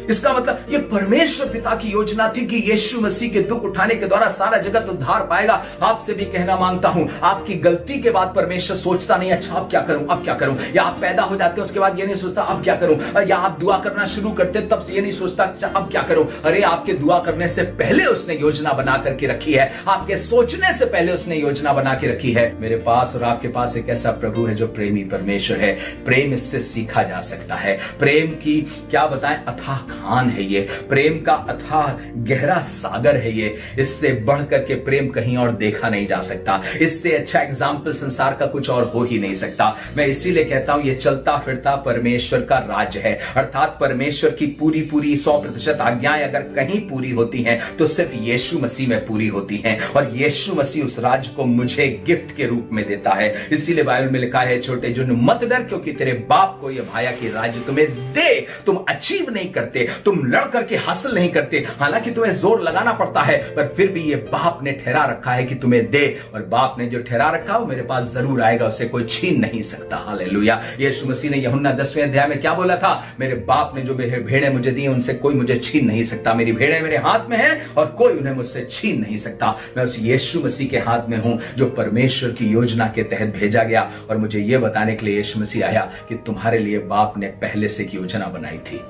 इसका मतलब ये परमेश्वर पिता की योजना थी कि यीशु मसीह के दुख उठाने के द्वारा सारा जगत उद्धार पाएगा। आपसे भी कहना मांगता हूं, आपकी गलती के बाद परमेश्वर सोचता नहीं अच्छा अब क्या करूं, अब क्या करूं। या आप पैदा हो जाते हैं उसके बाद ये नहीं सोचता अब क्या करूं, या आप दुआ करना शुरू करते तब से ये नहीं सोचता अच्छा अब क्या करूं। अरे आपके दुआ करने से पहले उसने योजना बना करके रखी है, आपके सोचने से पहले उसने योजना बना के रखी है। मेरे पास और आपके पास एक ऐसा प्रभु है जो प्रेमी परमेश्वर है। प्रेम इससे सीखा जा सकता है। प्रेम की क्या बताएं, अथाह खान है ये, प्रेम का अथाह गहरा सागर है ये। इससे बढ़ करके प्रेम कहीं और देखा नहीं जा सकता। इससे अच्छा एग्जाम्पल संसार का कुछ और हो ही नहीं सकता। मैं इसीलिए कहता हूं ये चलता फिरता परमेश्वर का राज्य है, अर्थात परमेश्वर की पूरी 100% आज्ञाएं अगर कहीं पूरी होती हैं तो सिर्फ यीशु मसीह में पूरी होती हैं, और यीशु मसीह उस राज्य को मुझे गिफ्ट के रूप में देता है। इसीलिए बाइबल में लिखा है, छोटे जुन मत डर, क्योंकि तेरे बाप को यह भाया कि राज्य तुम्हें दे। तुम अचीव नहीं करते, तुम लड़ करके हासिल नहीं करते, हालांकि तुम्हें जोर लगाना पड़ता है, पर फिर भी ये बाप ने ठहरा रखा है कि तुम्हें दे, और बाप ने जो ठहरा रखा वो मेरे पास जरूर आएगा, उसे कोई छीन नहीं सकता। हालेलुया। यीशु मसीह ने यूहन्ना 10वें अध्याय में क्या बोला था? मेरे बाप ने जो मेरे भेड़ें मुझे दी उनसे कोई मुझे छीन नहीं सकता। मेरी भेड़ें मेरे हाथ में हैं और कोई उन्हें मुझसे छीन नहीं सकता। मैं उस यीशु मसीह के हाथ में हूं जो परमेश्वर की योजना के तहत भेजा गया, और मुझे यह बताने के लिए यीशु मसीह आया कि तुम्हारे लिए बाप ने पहले से एक योजना बनाई थी।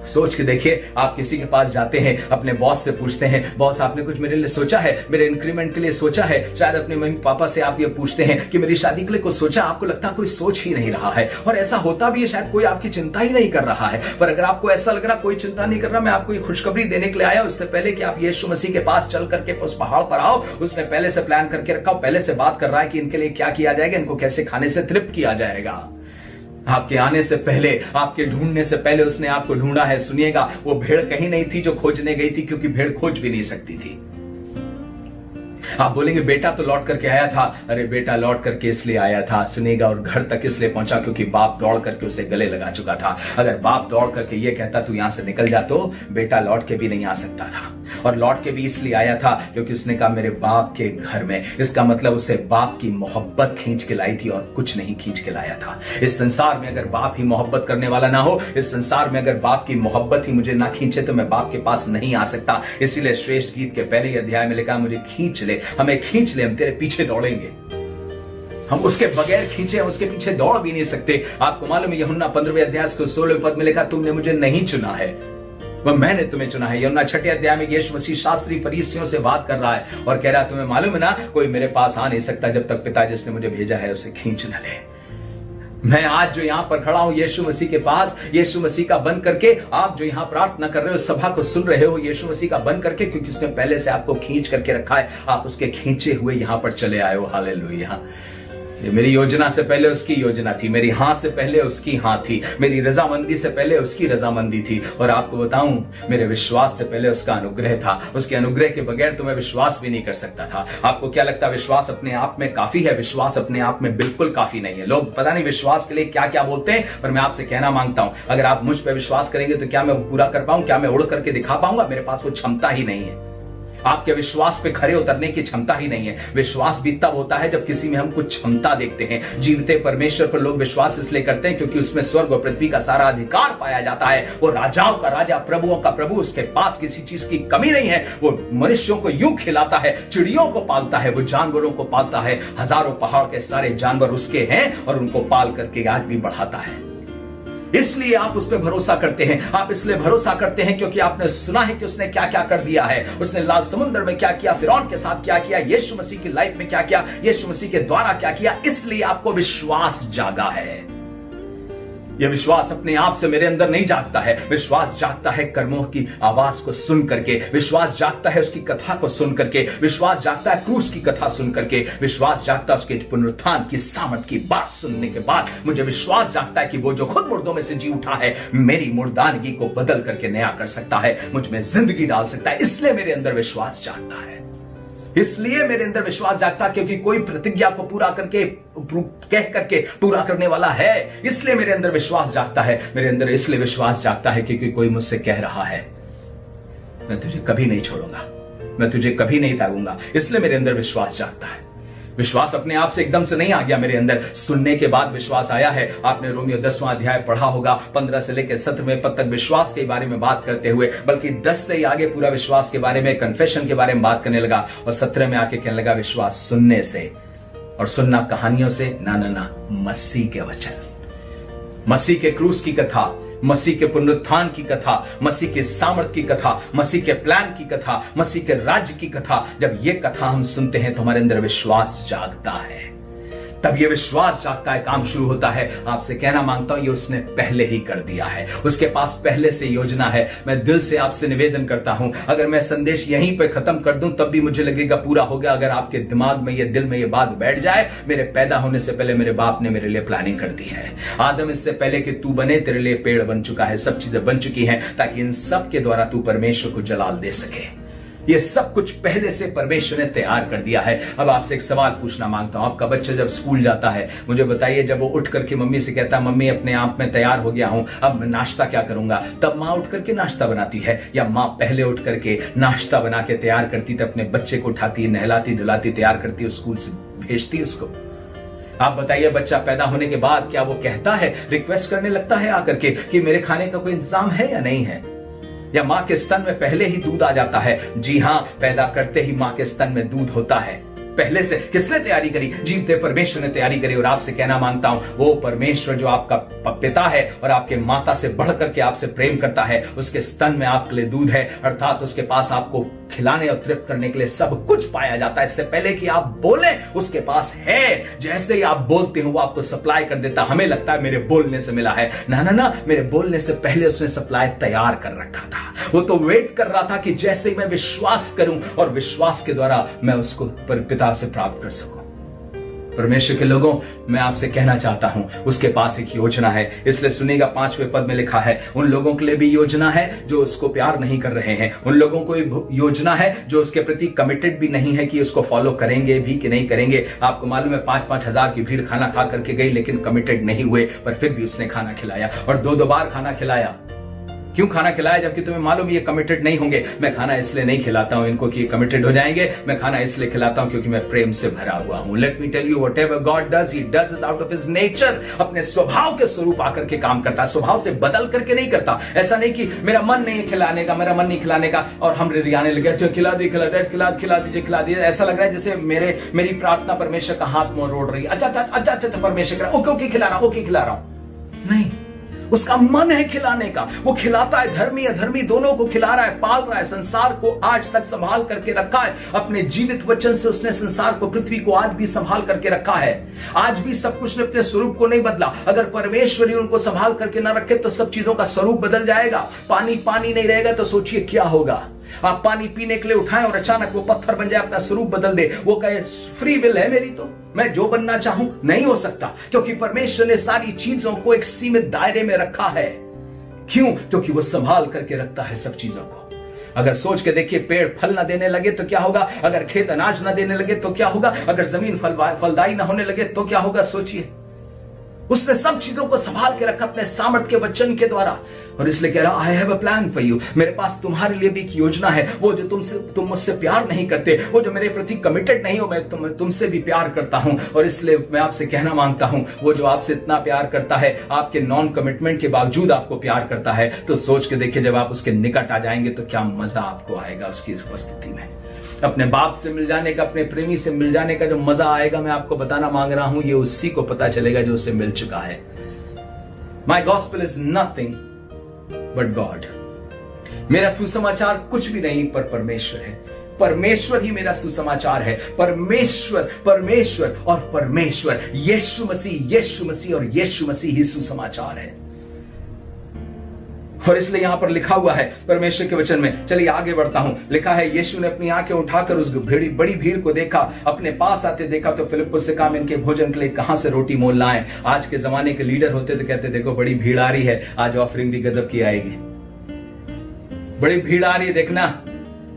सोच के देखिए, आप किसी के पास जाते हैं, अपने बॉस से पूछते हैं, बॉस आपने कुछ मेरे लिए सोचा है, मेरे इंक्रीमेंट के लिए सोचा है। शायद अपने मम्मी पापा से आप ये पूछते हैं कि मेरी शादी के लिए कुछ सोचा। आपको लगता है कोई सोच ही नहीं रहा है, और ऐसा होता भी है, शायद कोई आपकी चिंता ही नहीं कर रहा है। पर अगर आपको ऐसा लग रहा कोई चिंता नहीं कर रहा, मैं आपको ये खुशखबरी देने के लिए आया। उससे पहले कि आप यीशु मसीह के पास चल करके उस पहाड़ पर आओ, उसने पहले से प्लान करके रखा, पहले से बात कर रहा है कि इनके लिए क्या किया जाएगा, इनको कैसे खाने से तृप्त किया जाएगा। आपके आने से पहले, आपके ढूंढने से पहले उसने आपको ढूंढा है। सुनिएगा, वो भेड़ कहीं नहीं थी जो खोजने गई थी, क्योंकि भेड़ खोज भी नहीं सकती थी। आप बोलेंगे बेटा तो लौट करके आया था। अरे बेटा लौट करके इसलिए आया था, सुनिएगा, और घर तक इसलिए पहुंचा क्योंकि बाप दौड़ करके उसे गले लगा चुका था। अगर बाप दौड़ करके ये कहता तू यहां से निकल जा, तो बेटा लौट के भी नहीं आ सकता था। और लौट के भी इसलिए आया था क्योंकि उसने कहा मेरे बाप के घर में। इसका मतलब उसे बाप की मोहब्बत खींच के लाई थी और कुछ नहीं खींच के लाया था। इस संसार में अगर बाप ही मोहब्बत करने वाला ना हो, इस संसार में अगर बाप की मोहब्बत ही मुझे ना खींचे, तो मैं बाप के पास नहीं आ सकता। इसीलिए श्रेष्ठ गीत के पहले अध्याय में लिखा, मुझे खींच ले, हमें खींच ले, हम तेरे पीछे दौड़ेंगे। हम उसके बगैर खींचे, हम उसके पीछे दौड़ भी नहीं सकते। आपको मालूम है, यूहन्ना 15वें अध्याय के 16वें पद में लिखा, तुमने मुझे नहीं चुना है, वह मैंने तुम्हें चुना है। यूहन्ना 6वें अध्याय में यीशु मसीह शास्त्री फरीसियों से बात कर रहा है और कह रहा है, तुम्हें मालूम है ना, कोई मेरे पास आ नहीं सकता जब तक पिता जिसने मुझे भेजा है उसे खींच न ले। मैं आज जो यहां पर खड़ा हूं यीशु मसीह के पास, यीशु मसीह का बन करके, आप जो यहां प्रार्थना कर रहे हो, सभा को सुन रहे हो, यीशु मसीह का बन करके, क्योंकि उसने पहले से आपको खींच करके रखा है। आप उसके खींचे हुए यहां पर चले आए हो। हालेलुया। ये मेरी योजना से पहले उसकी योजना थी, मेरी हां से पहले उसकी हां थी, मेरी रजामंदी से पहले उसकी रजामंदी थी। और आपको बताऊं, मेरे विश्वास से पहले उसका अनुग्रह था। उसके अनुग्रह के बगैर तो मैं विश्वास भी नहीं कर सकता था। आपको क्या लगता है विश्वास अपने आप में काफी है? विश्वास अपने आप में बिल्कुल काफी नहीं है। लोग पता नहीं विश्वास के लिए क्या क्या बोलते हैं, पर मैं आपसे कहना मांगता हूं, अगर आप मुझ पर विश्वास करेंगे तो क्या मैं पूरा कर पाऊं? क्या मैं उड़ करके दिखा पाऊंगा? मेरे पास वो क्षमता ही नहीं है। आपके विश्वास पे खड़े उतरने की क्षमता ही नहीं है। विश्वास भी तब होता है जब किसी में हम कुछ क्षमता देखते हैं। जीवते परमेश्वर पर लोग विश्वास इसलिए करते हैं क्योंकि उसमें स्वर्ग और पृथ्वी का सारा अधिकार पाया जाता है। वो राजाओं का राजा, प्रभुओं का प्रभु, उसके पास किसी चीज की कमी नहीं है। वो मनुष्यों को यूं खिलाता है, चिड़ियों को पालता है, वो जानवरों को पालता है। हजारों पहाड़ के सारे जानवर उसके हैं और उनको पाल करके आज भी बढ़ाता है। इसलिए आप उस पर भरोसा करते हैं। आप इसलिए भरोसा करते हैं क्योंकि आपने सुना है कि उसने क्या क्या कर दिया है। उसने लाल समुद्र में क्या किया, फिरौन के साथ क्या किया, यीशु मसीह की लाइफ में क्या किया, यीशु मसीह के द्वारा क्या किया। इसलिए आपको विश्वास जागा है। यह विश्वास अपने आप से मेरे अंदर नहीं जागता है। विश्वास जागता है कर्मों की आवाज को सुन करके। विश्वास जागता है उसकी कथा को सुन करके। विश्वास जागता है क्रूस की कथा सुन करके। विश्वास जागता है उसके पुनरुत्थान की सामर्थ की बात सुनने के बाद। मुझे विश्वास जागता है कि वो जो खुद मुर्दों में से जी उठा है, मेरी मुर्दानगी को बदल करके नया कर सकता है, मुझ में जिंदगी डाल सकता है। इसलिए मेरे अंदर विश्वास जागता है। इसलिए मेरे अंदर विश्वास जागता क्योंकि कोई प्रतिज्ञा को पूरा करके कह करके पूरा करने वाला है। इसलिए मेरे अंदर विश्वास जागता है। मेरे अंदर इसलिए विश्वास जागता है क्योंकि कोई मुझसे कह रहा है, मैं तुझे कभी नहीं छोड़ूंगा, मैं तुझे कभी नहीं त्यागूंगा। इसलिए मेरे अंदर विश्वास जागता है। विश्वास अपने आप से एकदम से नहीं आ गया मेरे अंदर, सुनने के बाद विश्वास आया है। आपने रोमियो 10वां अध्याय पढ़ा होगा, 15 से लेकर 17वें पद तक विश्वास के बारे में बात करते हुए, बल्कि 10 से आगे पूरा विश्वास के बारे में, कन्फेशन के बारे में बात करने लगा। और 17 में आके कहने लगा विश्वास सुनने से, और सुनना कहानियों से ना, मसीह के वचन, मसीह के क्रूस की कथा, मसीह के पुनरुत्थान की कथा, मसीह के सामर्थ की कथा, मसीह के प्लान की कथा, मसीह के राज्य की कथा। जब ये कथा हम सुनते हैं तो हमारे अंदर विश्वास जागता है। तब ये विश्वास जागता है, काम शुरू होता है। आपसे कहना मांगता हूं, ये उसने पहले ही कर दिया है। उसके पास पहले से योजना है। मैं दिल से आपसे निवेदन करता हूं, अगर मैं संदेश यहीं पे खत्म कर दूं तब भी मुझे लगेगा पूरा हो गया। अगर आपके दिमाग में ये, दिल में ये बात बैठ जाए, मेरे पैदा होने से पहले मेरे बाप ने मेरे लिए प्लानिंग कर दी है। आदम इससे पहले कि तू बने, तेरे लिए पेड़ बन चुका है, सब चीजें बन चुकी हैं, ताकि इन सब के द्वारा तू परमेश्वर को जलाल दे सके। ये सब कुछ पहले से परमेश्वर ने तैयार कर दिया है। अब आपसे एक सवाल पूछना मांगता हूं, आपका बच्चा जब स्कूल जाता है, मुझे बताइए, जब वो उठ करके मम्मी से कहता है मम्मी अपने आप में तैयार हो गया हूं, अब मैं नाश्ता क्या करूंगा, तब माँ उठ करके नाश्ता बनाती है, या माँ पहले उठ करके नाश्ता बना के तैयार करती थी, अपने बच्चे को उठाती, नहलाती धुलाती, तैयार करती, स्कूल से भेजती उसको। आप बताइए, बच्चा पैदा होने के बाद क्या वो कहता है, रिक्वेस्ट करने लगता है आकर के कि मेरे खाने का कोई इंतजाम है या नहीं है? या मां के स्तन में पहले ही दूध आ जाता है? जी हां, पैदा करते ही मां के स्तन में दूध होता है पहले से। किसने तैयारी करी? जीवते परमेश्वर ने तैयारी करी। और आपसे कहना मांगता हूं, वो परमेश्वर जो आपका पिता है और आपके माता से बढ़ करके आपसे प्रेम करता है, उसके स्तन में आपके लिए दूध है, अर्थात उसके पास आपको खिलाने और तृप्त करने के लिए सब कुछ पाया जाता है। इससे पहले कि आप बोले उसके पास है। जैसे ही आप बोलते हो वो आपको सप्लाई कर देता। हमें लगता है मेरे बोलने से मिला है, ना, मेरे बोलने से पहले उसने सप्लाई तैयार कर रखा था। वो तो वेट कर रहा था कि जैसे ही मैं विश्वास करूं और विश्वास के द्वारा मैं उसको पिता से प्राप्त कर सकूं। परमेश्वर के लोगों, मैं आपसे कहना चाहता हूं, उसके पास एक योजना है। इसलिए सुनिएगा, 5वें पद में लिखा है, उन लोगों के लिए भी योजना है जो उसको प्यार नहीं कर रहे हैं। उन लोगों को योजना है जो उसके प्रति कमिटेड भी नहीं है कि उसको फॉलो करेंगे भी कि नहीं करेंगे। आपको मालूम है 5-5 हजार की भीड़ खाना खा करके गई, लेकिन कमिटेड नहीं हुए, पर फिर भी उसने खाना खिलाया, और 2-2 बार खाना खिलाया। क्यों खाना खिलाया? जबकि तुम्हें मालूम ये कमिटेड नहीं होंगे। मैं खाना इसलिए नहीं खिलाता हूं इनको कि कमिटेड हो जाएंगे, मैं खाना इसलिए खिलाता हूं क्योंकि मैं प्रेम से भरा हुआ हूं। Let me tell you, whatever God does, he does it out of his nature. अपने स्वभाव के स्वरूप आकर के काम करता है, स्वभाव से बदल करके नहीं करता। ऐसा नहीं कि मेरा मन नहीं खिलाने का, मेरा मन नहीं खिलाने का, और हम रियाने लगे, अच्छा खिला दीजिए। ऐसा लग रहा है जैसे मेरी प्रार्थना परमेश्वर का हाथ मुंह रोड़ रही है। अच्छा परमेश्वर, ओके खिला रहा हूं। नहीं, उसका मन है खिलाने का। वो खिलाता है, धर्मी अधर्मी दोनों को खिला रहा है, पाल रहा है। संसार को आज तक संभाल करके रखा है। अपने जीवित वचन से उसने संसार को, पृथ्वी को आज भी संभाल करके रखा है। आज भी सब कुछ ने अपने स्वरूप को नहीं बदला। अगर परमेश्वर ही उनको संभाल करके ना रखे तो सब चीजों का स्वरूप बदल जाएगा। पानी नहीं रहेगा तो सोचिए क्या होगा। आप पानी पीने के लिए उठाएं और अचानक वो पत्थर बन जाए, अपना स्वरूप बदल दे। वो कहे फ्री विल है मेरी, तो मैं जो बनना चाहूं, नहीं हो सकता, क्योंकि परमेश्वर ने सारी चीजों को एक सीमित दायरे में रखा है। क्यों? क्योंकि वो संभाल करके रखता है सब चीजों को। अगर सोच के देखिए, पेड़ फल ना देने लगे तो क्या होगा? अगर खेत अनाज ना देने लगे तो क्या होगा? अगर जमीन फलदाई ना होने लगे तो क्या होगा? सोचिए। उसने सब चीजों को संभाल के रखा अपने सामर्थ के वचन के द्वारा, और इसलिए कह रहा I have a plan for you, मेरे पास तुम्हारे लिए भी एक योजना है। वो जो तुम मुझसे प्यार नहीं करते, वो जो मेरे प्रति कमिटेड नहीं हो, मैं तुमसे भी प्यार करता हूं, और इसलिए मैं आपसे कहना मांगता हूं, वो जो आपसे इतना प्यार करता है, आपके नॉन कमिटमेंट के बावजूद आपको प्यार करता है, तो सोच के देखिए जब आप उसके निकट आ जाएंगे तो क्या मजा आपको आएगा उसकी उपस्थिति में। अपने बाप से मिल जाने का, अपने प्रेमी से मिल जाने का जो मजा आएगा, मैं आपको बताना मांग रहा हूं, ये उसी को पता चलेगा जो उसे मिल चुका है। My gospel is nothing but God. मेरा सुसमाचार कुछ भी नहीं पर परमेश्वर है। परमेश्वर ही मेरा सुसमाचार है। परमेश्वर, परमेश्वर और परमेश्वर, यीशु मसीह और यीशु मसीह ही सुसमाचार है। और इसलिए यहां पर लिखा हुआ है परमेश्वर के वचन में, चलिए आगे बढ़ता हूं, लिखा है यीशु ने अपनी आंखें उठाकर उस बड़ी भीड़ को देखा, अपने पास आते देखा तो फिलिप्पुस से कहा, इनके भोजन के लिए कहां से रोटी मोल लाएं। आज के जमाने के लीडर होते तो कहते देखो बड़ी भीड़ आ रही है, आज ऑफरिंग भी गजब की आएगी, बड़ी भीड़ आ रही है, देखना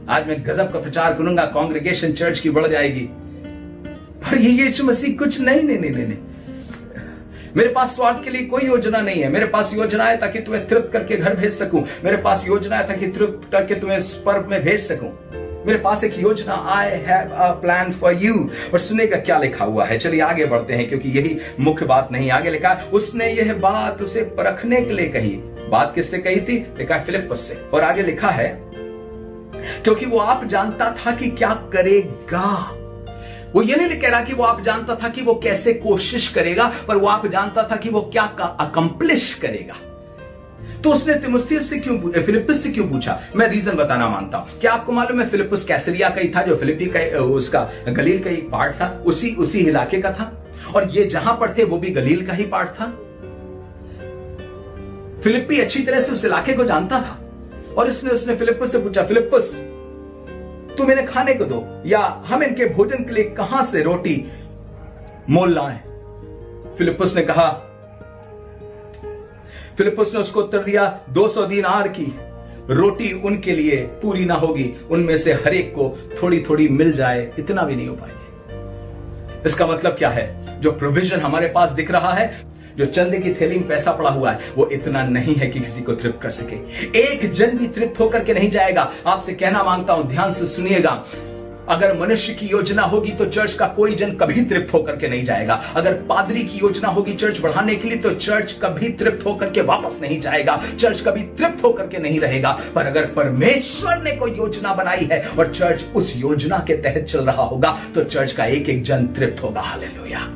आज मैं गजब का प्रचार करूंगा, कांग्रेगेशन चर्च की बढ़ जाएगी। पर ये यीशु मसीह कुछ नहीं, मेरे पास स्वार्थ के लिए कोई योजना नहीं है। मेरे पास योजना है ताकि तुम्हें तृप्त करके घर भेज सकूं। मेरे पास योजना है ताकि तृप्त करके तुम्हें पर्व में भेज सकूं। मेरे पास एक योजना, I have a plan for you. और सुनेगा क्या लिखा हुआ है, चलिए आगे बढ़ते हैं क्योंकि यही मुख्य बात नहीं। आगे लिखा है उसने यह बात उसे परखने के लिए कही। बात किससे कही थी? लिखा है फिलिप्पुस से। और आगे लिखा है क्योंकि वो आप जानता था कि क्या करेगा। वो ये नहीं कह रहा कि वो आप जानता था कि वो कैसे कोशिश करेगा, पर वो आप जानता था कि वो क्या अकम्प्लिश करेगा। तो उसने फिलिप्पुस से क्यों पूछा? मैं रीजन बताना मांगता हूं। क्या आपको मालूम है फिलिप्पुस कैसरिया का ही था, जो फिलिप्पी का उसका गलील का एक पार्ट था, उसी इलाके का था, और ये जहां पर थे वो भी गलील का ही पार्ट था। फिलिप्पी अच्छी तरह से उस इलाके को जानता था, और उसने फिलिप्पुस से पूछा, फिलिप्पुस तुम इन्हें खाने को दो, या हम इनके भोजन के लिए कहां से रोटी मोल लाएं। फिलिप्पुस ने उसको उत्तर दिया, 200 दीनार की रोटी उनके लिए पूरी ना होगी, उनमें से हर एक को थोड़ी थोड़ी मिल जाए, इतना भी नहीं हो पाएगी। इसका मतलब क्या है? जो प्रोविजन हमारे पास दिख रहा है, जो चंदे की थैली में पैसा पड़ा हुआ है, वो इतना नहीं है कि किसी को तृप्त कर सके। एक जन भी तृप्त होकर के नहीं जाएगा। आपसे कहना मांगता हूं, ध्यान से सुनिएगा, अगर मनुष्य की योजना होगी तो चर्च का कोई जन कभी तृप्त होकर के नहीं जाएगा। अगर पादरी की योजना होगी चर्च बढ़ाने के लिए, तो चर्च कभी तृप्त होकर के वापस नहीं जाएगा, चर्च कभी तृप्त होकर के नहीं रहेगा। पर अगर परमेश्वर ने कोई योजना बनाई है और चर्च उस योजना के तहत चल रहा होगा, तो चर्च का एक एक जन तृप्त होगा। हालेलुया।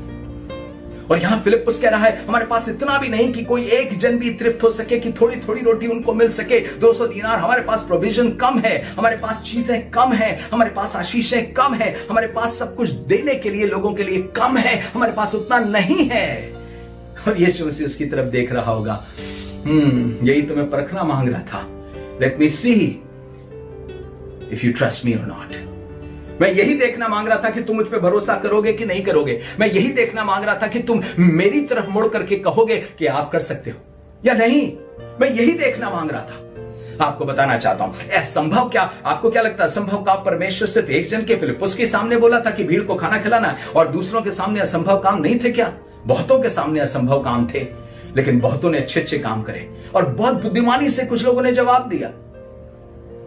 और यहां फिलिप्पुस कह रहा है हमारे पास इतना भी नहीं कि कोई एक जन भी तृप्त हो सके, कि थोड़ी थोड़ी रोटी उनको मिल सके। 200 दीनार, हमारे पास प्रोविजन कम है, हमारे पास चीजें कम है, हमारे पास आशीषें कम है, हमारे पास सब कुछ देने के लिए लोगों के लिए कम है, हमारे पास उतना नहीं है। और यीशु मसीह उसकी तरफ देख रहा होगा, यही तुम्हें परखना मांग रहा था। Let me see if you trust me और नॉट। मैं यही देखना मांग रहा था कि तुम मुझ पे भरोसा करोगे कि नहीं करोगे। मैं यही देखना मांग रहा था कि तुम मेरी तरफ मुड़ करके कहोगे कि आप कर सकते हो या नहीं। मैं यही देखना मांग रहा था। आपको बताना चाहता हूं, असंभव क्या, आपको क्या लगता है संभव का? परमेश्वर सिर्फ एक जन के फिलिप्पुस के सामने बोला था कि भीड़ को खाना खिलाना है, और दूसरों के सामने असंभव काम नहीं थे क्या? बहुतों के सामने असंभव काम थे, लेकिन बहुतों ने अच्छे अच्छे काम करे, और बहुत बुद्धिमानी से कुछ लोगों ने जवाब दिया।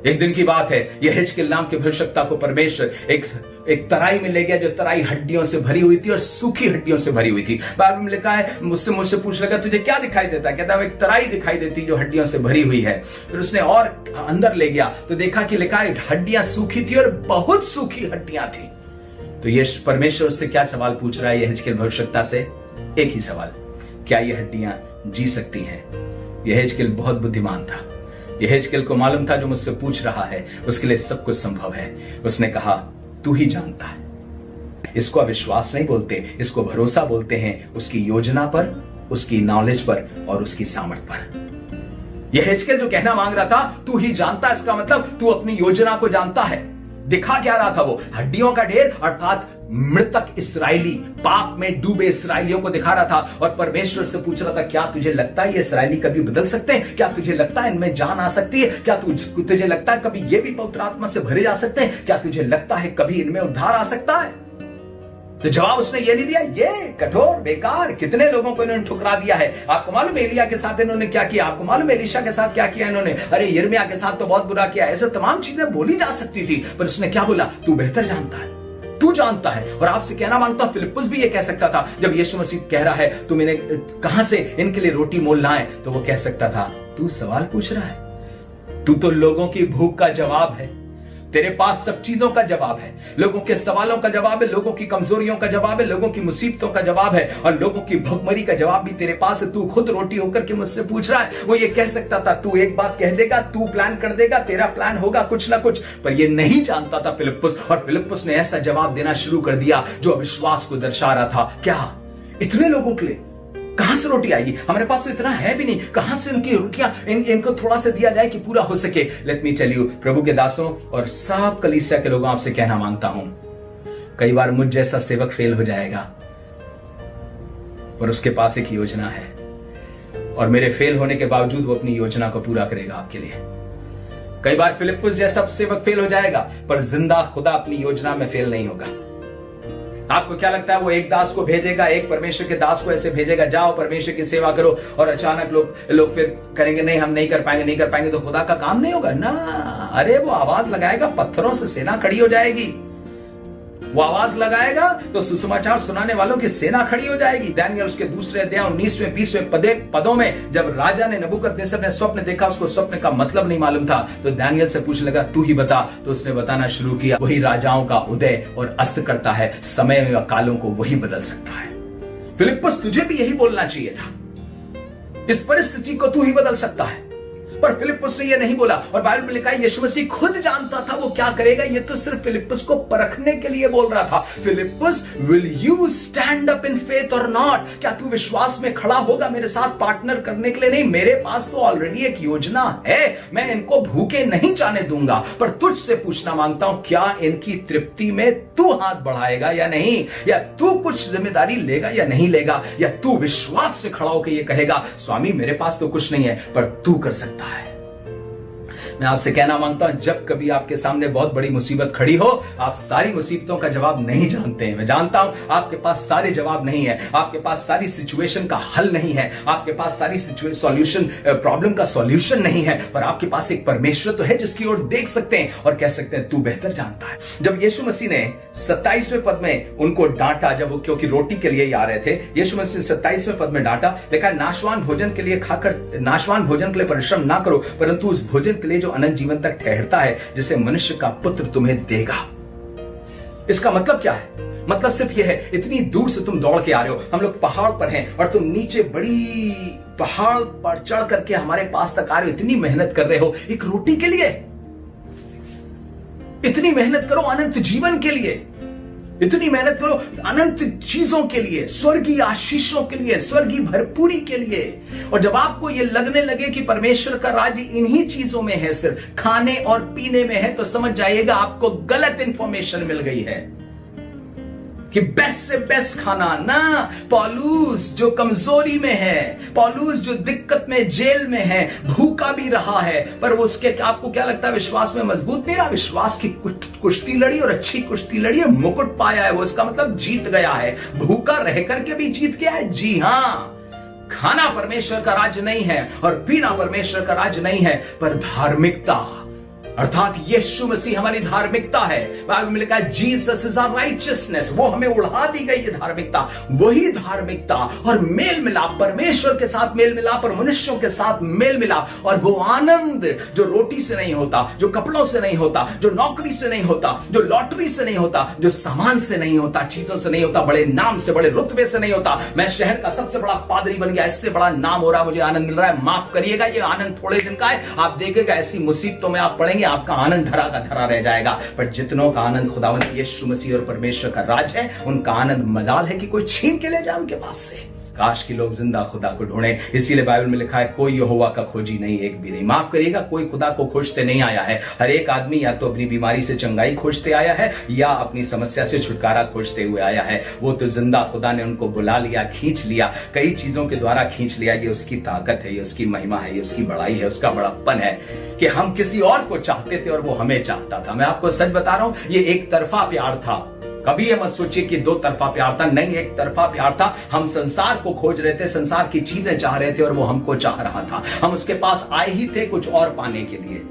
एक दिन की बात है, यहेजकेल नाम के भविष्यवक्ता को परमेश्वर एक तराई में ले गया, जो तराई हड्डियों से भरी हुई थी और सूखी हड्डियों से भरी हुई थी। बाइबल में लिखा है, मुझसे पूछ लगा तुझे क्या दिखाई देता? कहता है एक तराई दिखाई देती जो हड्डियों से भरी हुई है। फिर उसने और अंदर ले गया तो देखा कि लिखा है हड्डियां सूखी थी और बहुत सूखी हड्डियां थी। तो ये परमेश्वर उससे क्या सवाल पूछ रहा है यहेजकेल भविष्यवक्ता से? एक ही सवाल, क्या ये हड्डियां जी सकती हैं? यहेजकेल बहुत बुद्धिमान था। यहेजकेल को मालूम था जो मुझसे पूछ रहा है उसके लिए सब कुछ संभव है। उसने कहा तू ही जानता है। इसको अविश्वास नहीं बोलते, इसको भरोसा बोलते हैं, उसकी योजना पर, उसकी नॉलेज पर और उसकी सामर्थ पर। यहेजकेल जो कहना मांग रहा था तू ही जानता, इसका मतलब तू अपनी योजना को जानता है। दिखा क्या रहा था वो? हड्डियों का ढेर, अर्थात मृतक इस्राएली, पाप में डूबे इस्राएलियों को दिखा रहा था। और परमेश्वर से पूछ रहा था क्या तुझे लगता है ये इस्राएली कभी बदल सकते हैं? क्या तुझे लगता है इनमें जान आ सकती है? क्या तुझे लगता है कभी ये भी पवित्र आत्मा से भरे जा सकते हैं? क्या तुझे लगता है कभी इनमें उद्धार आ सकता है? तो जवाब उसने ये नहीं दिया, ये कठोर बेकार, कितने लोगों को इन्होंने ठुकरा दिया है। आपको मालूम है एलिया के साथ इन्होंने क्या किया, आपको मालूम है एलीशा के साथ क्या किया इन्होंने, अरे यिर्मयाह के साथ तो बहुत बुरा किया। ऐसे तमाम चीजें बोली जा सकती थी, पर उसने क्या बोला, तू बेहतर जानता है, तू जानता है। और आपसे कहना मांगता हूं, फिलिप्पुस भी ये कह सकता था, जब यीशु मसीह कह रहा है तुम इन्हें कहां से इनके लिए रोटी मोल लाए, तो वो कह सकता था, तू सवाल पूछ रहा है, तू तो लोगों की भूख का जवाब है, तेरे पास सब चीजों का जवाब है, लोगों के सवालों का जवाब है, लोगों की कमजोरियों का जवाब है, लोगों की मुसीबतों का जवाब है, और लोगों की भुखमरी का जवाब भी तेरे पास है। तू खुद रोटी होकर के मुझसे पूछ रहा है। वो ये कह सकता था, तू एक बात कह देगा, तू प्लान कर देगा, तेरा प्लान होगा कुछ ना कुछ, पर ये नहीं जानता था फिलिप्पुस। और फिलिप्पुस ने ऐसा जवाब देना शुरू कर दिया जो अविश्वास को दर्शा रहा था। क्या इतने लोगों के लिए कहां से रोटी आएगी, हमारे पास तो इतना है भी नहीं, कहां से उनकी रोटियां इनको थोड़ा सा दिया जाए कि पूरा हो सके। लेट मी टेल यू, प्रभु के दासों और सब कलीसिया के लोगों, आपसे कहना मांगता हूं, कई बार मुझ जैसा सेवक फेल हो जाएगा, पर उसके पास एक योजना है, और मेरे फेल होने के बावजूद वो अपनी योजना को पूरा करेगा आपके लिए। कई बार फिलिप्पुस जैसा सेवक फेल हो जाएगा, पर जिंदा खुदा अपनी योजना में फेल नहीं होगा। आपको क्या लगता है, वो एक दास को भेजेगा, एक परमेश्वर के दास को ऐसे भेजेगा, जाओ परमेश्वर की सेवा करो, और अचानक लोग फिर करेंगे नहीं हम नहीं कर पाएंगे, तो खुदा का काम नहीं होगा ना। अरे वो आवाज लगाएगा, पत्थरों से सेना खड़ी हो जाएगी। वो आवाज लगाएगा तो सुसमाचार सुनाने वालों की सेना खड़ी हो जाएगी। दानियल उसके दूसरे अध्याय 19वें 20वें पदों में, जब राजा ने नबूकदनेस्सर ने स्वप्न देखा, उसको स्वप्न का मतलब नहीं मालूम था, तो दानियल से पूछने लगा, तू ही बता। तो उसने बताना शुरू किया, वही राजाओं का उदय और अस्त करता है, समय व कालों को वही बदल सकता है। फिलिप्पुस, तुझे भी यही बोलना चाहिए था, इस परिस्थिति को तू ही बदल सकता है, पर फिलिप्पुस ने यह नहीं बोला। और बाइबल में लिखा है, यीशु मसीह खुद जानता था वो क्या करेगा, ये तो सिर्फ फिलिप्पुस को परखने के लिए बोल रहा था। फिलिप्पुस, will you stand up in faith और नॉट, क्या तू विश्वास में खड़ा होगा मेरे साथ पार्टनर करने के लिए? नहीं, मेरे पास तो ऑलरेडी एक योजना है, मैं इनको भूखे नहीं जाने दूंगा, पर तुझसे पूछना मांगता हूं, क्या इनकी तृप्ति में तू हाथ बढ़ाएगा या नहीं, या तू कुछ जिम्मेदारी लेगा या नहीं लेगा, या तू विश्वास से खड़ा होकर ये कहेगा, स्वामी मेरे पास तो कुछ नहीं है, पर तू कर सकता है। मैं आपसे कहना मांगता हूं, जब कभी आपके सामने बहुत बड़ी मुसीबत खड़ी हो, आप सारी मुसीबतों का जवाब नहीं जानते हैं। मैं जानता हूं आपके पास सारे जवाब नहीं है, आपके पास सारी सिचुएशन का हल नहीं है, आपके पास सारी सॉल्यूशन प्रॉब्लम का सॉल्यूशन नहीं है, पर आपके पास एक परमेश्वर तो है जिसकी ओर देख सकते हैं और कह सकते हैं, तू बेहतर जानता है। जब यीशु मसीह ने 27वें पद में उनको डांटा, जब वो क्योंकि रोटी के लिए ही आ रहे थे, यीशु मसीह 27वें पद में डांटा, लिखा नाशवान भोजन के लिए खाकर, नाशवान भोजन के लिए परिश्रम ना करो, परंतु उस भोजन के लिए जो अनंत जीवन तक ठहरता है, जिसे मनुष्य का पुत्र तुम्हें देगा। इसका मतलब क्या है? मतलब सिर्फ यह है, इतनी दूर से तुम दौड़ के आ रहे हो, हम लोग पहाड़ पर हैं और तुम नीचे बड़ी पहाड़ पर चढ़ करके हमारे पास तक आ रहे हो, इतनी मेहनत कर रहे हो एक रोटी के लिए, इतनी मेहनत करो अनंत जीवन के लिए, इतनी मेहनत करो अनंत चीजों के लिए, स्वर्गीय आशीषों के लिए, स्वर्गीय भरपूरी के लिए। और जब आपको यह लगने लगे कि परमेश्वर का राज्य इन्हीं चीजों में है, सिर्फ खाने और पीने में है, तो समझ जाइएगा आपको गलत इंफॉर्मेशन मिल गई है कि बेस्ट से बेस्ट खाना ना। पौलुस जो कमजोरी में है, पौलुस जो दिक्कत में, जेल में है, भूखा भी रहा है, पर वो उसके आपको क्या लगता है विश्वास में मजबूत नहीं रहा, विश्वास की कुश्ती लड़ी और अच्छी कुश्ती लड़ी है, मुकुट पाया है, वो इसका मतलब जीत गया है, भूखा रह करके भी जीत गया है। जी हाँ, खाना परमेश्वर का राज्य नहीं है और पीना परमेश्वर का राज्य नहीं है, पर धार्मिकता, अर्थात यीशु मसीह हमारी धार्मिकता है। बाइबल में लिखा है जीसस इज आवर राइचियसनेस, वो हमें उड़ा दी गई है धार्मिकता, वही धार्मिकता और मेल मिलाप, परमेश्वर के साथ मेल मिलाप और मनुष्यों के साथ मेल मिलाप, और वो आनंद जो रोटी से नहीं होता, जो कपड़ों से नहीं होता, जो नौकरी से नहीं होता, जो लॉटरी से नहीं होता, जो सामान से नहीं होता, चीजों से नहीं होता, बड़े नाम से, बड़े रुतबे से नहीं होता। मैं शहर का सबसे बड़ा पादरी बन गया, इससे बड़ा नाम हो रहा है, मुझे आनंद मिल रहा है, माफ करिएगा, ये आनंद थोड़े दिन का है। आप देखेगा ऐसी मुसीबतों में आप पड़ेंगे, आपका आनंद धरा का धरा रह जाएगा। पर जितनों का आनंद खुदावंद यीशु मसीह और परमेश्वर का राज है, उनका आनंद मजाल है कि कोई छीन के ले जाए उनके पास से। काश कि लोग जिंदा खुदा को ढूंढे। इसीलिए बाइबल में लिखा है, कोई यहोवा का खोजी नहीं, एक भी नहीं। माफ करिएगा, कोई खुदा को खोजते नहीं आया है। हर एक आदमी या तो अपनी बीमारी से चंगाई खोजते आया है या अपनी समस्या से छुटकारा खोजते हुए आया है। वो तो जिंदा खुदा ने उनको बुला लिया, खींच लिया, कई चीजों के द्वारा खींच लिया। ये उसकी ताकत है, ये उसकी महिमा है, ये उसकी बड़ाई है, उसका बड़प्पन है कि हम किसी और को चाहते थे और वो हमें चाहता था। मैं आपको सच बता रहा हूं, ये एक तरफा प्यार था। कभी ये मत सोचिए कि दो तरफा प्यार था, नहीं, एक तरफा प्यार था। हम संसार को खोज रहे थे, संसार की चीजें चाह रहे थे और वो हमको चाह रहा था। हम उसके पास आए ही थे कुछ और पाने के लिए।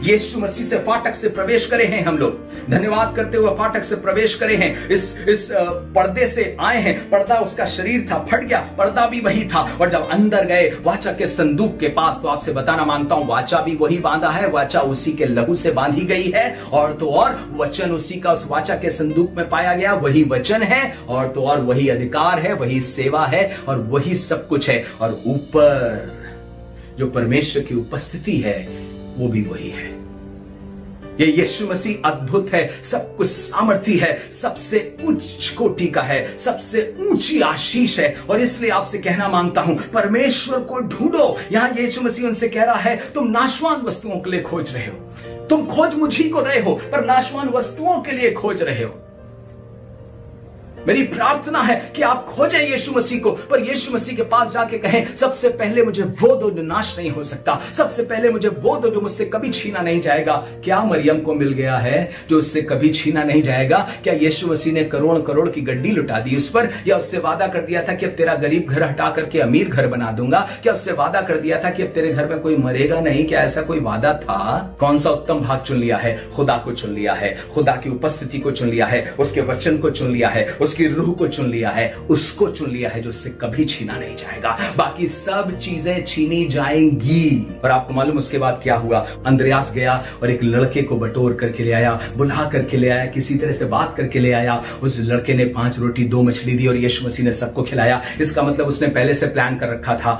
यीशु मसीह से फाटक से प्रवेश करे हैं हम लोग, धन्यवाद करते हुए फाटक से प्रवेश करे हैं। इस पर्दे से आए हैं। पर्दा उसका शरीर था, फट गया, पर्दा भी वही था। और जब अंदर गए वाचा के संदूक के पास, तो आपसे बताना मांगता हूं, वाचा भी वही बांधा है, वाचा उसी के लहू से बांधी गई है। और तो और वचन उसी का उस वाचा के संदूक में पाया गया, वही वचन है। और तो और वही अधिकार है, वही सेवा है और वही सब कुछ है। और ऊपर जो परमेश्वर की उपस्थिति है वो भी वही है। ये यीशु मसीह अद्भुत है, सब कुछ सामर्थी है, सबसे उच्च कोटि का है, सबसे ऊंची आशीष है। और इसलिए आपसे कहना मांगता हूं, परमेश्वर को ढूंढो। यहां यीशु मसीह उनसे कह रहा है, तुम नाशवान वस्तुओं के लिए खोज रहे हो, तुम खोज मुझी को रहे हो, पर नाशवान वस्तुओं के लिए खोज रहे हो। मेरी प्रार्थना है कि आप खोजें यीशु मसीह को, पर यीशु मसीह के पास जाके कहें, सबसे पहले मुझे वो दो जो नाश नहीं हो सकता, सबसे पहले मुझे वो दो जो मुझसे कभी छीना नहीं जाएगा। क्या मरियम को मिल गया है जो उससे कभी छीना नहीं जाएगा? क्या यीशु मसीह ने करोड़ करोड़ की गड्डी लुटा दी उस पर? या उससे वादा कर दिया था कि अब तेरा गरीब घर हटा करके अमीर घर बना दूंगा? क्या उससे वादा कर दिया था कि अब तेरे घर में कोई मरेगा नहीं? क्या ऐसा कोई वादा था? कौन सा उत्तम भाग चुन लिया है? खुदा को चुन लिया है, खुदा की उपस्थिति को चुन लिया है, उसके वचन को चुन लिया है, उसकी रूह को चुन लिया है, उसको चुन लिया है जो उससे कभी छीना नहीं जाएगा। बाकी सब चीजें छीनी जाएंगी। और आपको मालूम उसके बाद क्या हुआ? अंद्रयास गया और एक लड़के को बटोर करके ले आया, बुला करके ले आया, किसी तरह से बात करके ले आया। उस लड़के ने 5 रोटी 2 मछली दी और यीशु मसीह ने सबको खिलाया। इसका मतलब उसने पहले से प्लान कर रखा था।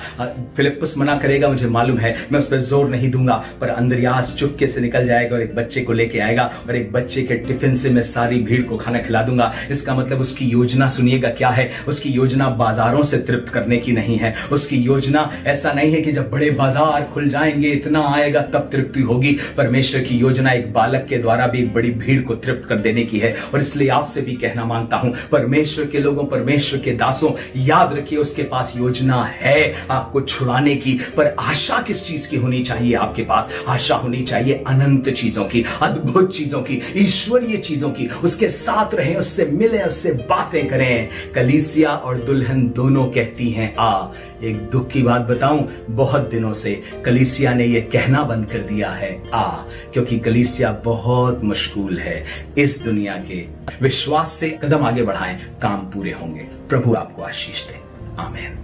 फिलिप्पुस मना करेगा, मुझे मालूम है, मैं उस पर जोर नहीं दूंगा, पर अंद्रयास चुपके से निकल जाएगा और एक बच्चे को लेके आएगा और एक बच्चे के टिफिन से मैं सारी भीड़ को खाना खिला दूंगा। इसका मतलब उसकी योजना सुनिएगा क्या है? उसकी योजना बाजारों से तृप्त करने की नहीं है। उसकी योजना ऐसा नहीं है कि जब बड़े बाजार खुल जाएंगे, इतना आएगा तब तृप्ति होगी। परमेश्वर की योजना एक बालक के द्वारा भी एक बड़ी भीड़ को तृप्त कर देने की है। और इसलिए आपसे भी कहना मांगता हूं, परमेश्वर के लोगों, परमेश्वर के दासों, याद रखिए उसके पास योजना है आपको छुड़ाने की। पर आशा किस चीज की होनी चाहिए? आपके पास आशा होनी चाहिए अनंत चीजों की, अद्भुत चीजों की, ईश्वरीय चीजों की। उसके साथ रहें, उससे मिलें, उससे बातें करें। कलीसिया और दुल्हन दोनों कहती हैं आ। एक दुख की बात बताऊं, बहुत दिनों से कलीसिया ने यह कहना बंद कर दिया है आ, क्योंकि कलीसिया बहुत मशगूल है इस दुनिया के। विश्वास से कदम आगे बढ़ाएं, काम पूरे होंगे। प्रभु आपको आशीष दे। आमीन।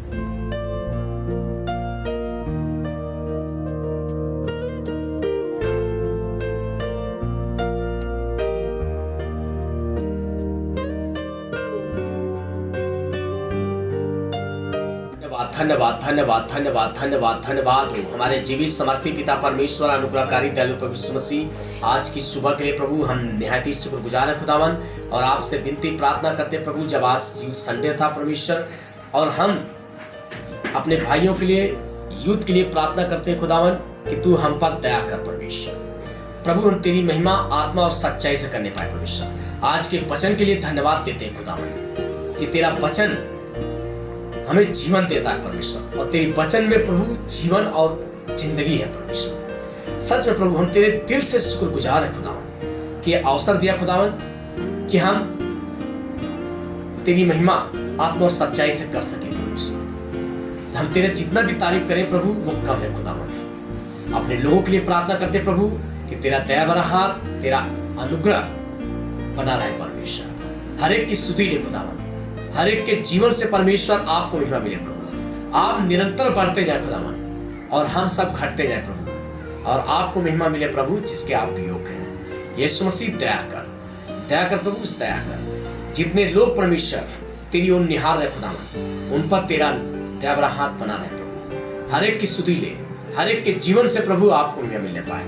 धन्यवाद धन्यवाद धन्यवाद धन्यवाद धन्यवाद हो हमारे जीवित समर्थी पिता परमेश्वर, अनुग्रहकारी दयालु प्रभु यीशु मसीह। आज की सुबह के लिए प्रभु हम निहायत ही शुक्रगुजार है खुदावन, और आपसे विनती प्रार्थना करते प्रभु, जब आज यूथ संडे था परमेश्वर, और हम अपने भाइयों के लिए, यूथ के लिए प्रार्थना करते हैं खुदावन कि तू हम पर दया कर परमेश्वर। प्रभु हम तेरी महिमा आत्मा और सच्चाई से करने पाए परमेश्वर। आज के वचन के लिए धन्यवाद देते हैं खुदावन कि तेरा वचन हमें जीवन देता है परमेश्वर, और तेरे वचन में प्रभु जीवन और जिंदगी है परमेश्वर। सच में प्रभु हम तेरे दिल से शुक्रगुजार है खुदावन कि अवसर दिया खुदावन कि हम तेरी महिमा आत्मा और सच्चाई से कर सके परमेश्वर। हम तेरे जितना भी तारीफ करें प्रभु वो कम है खुदावन। अपने लोगों के लिए प्रार्थना करते प्रभु कि तेरा दया भरा हाथ, तेरा अनुग्रह बना रहे परमेश्वर। हर एक की स्तुति ले खुदावन, हर एक के जीवन से परमेश्वर आपको महिमा मिले प्रभु। आप निरंतर बढ़ते जाए खुदावन, और हम सब घटते जाए प्रभु, और आपको महिमा मिले प्रभु जिसके आप योग हैं। यीशु मसीह दया कर प्रभु, दया कर। जितने लोग परमेश्वर तेरी ओर निहार रहे खुदावन, उन पर तेरा दया भरा हाथ बना रहे प्रभु। हर एक की स्तुति ले, हर एक के जीवन से प्रभु आपको महिमा मिलने पाए।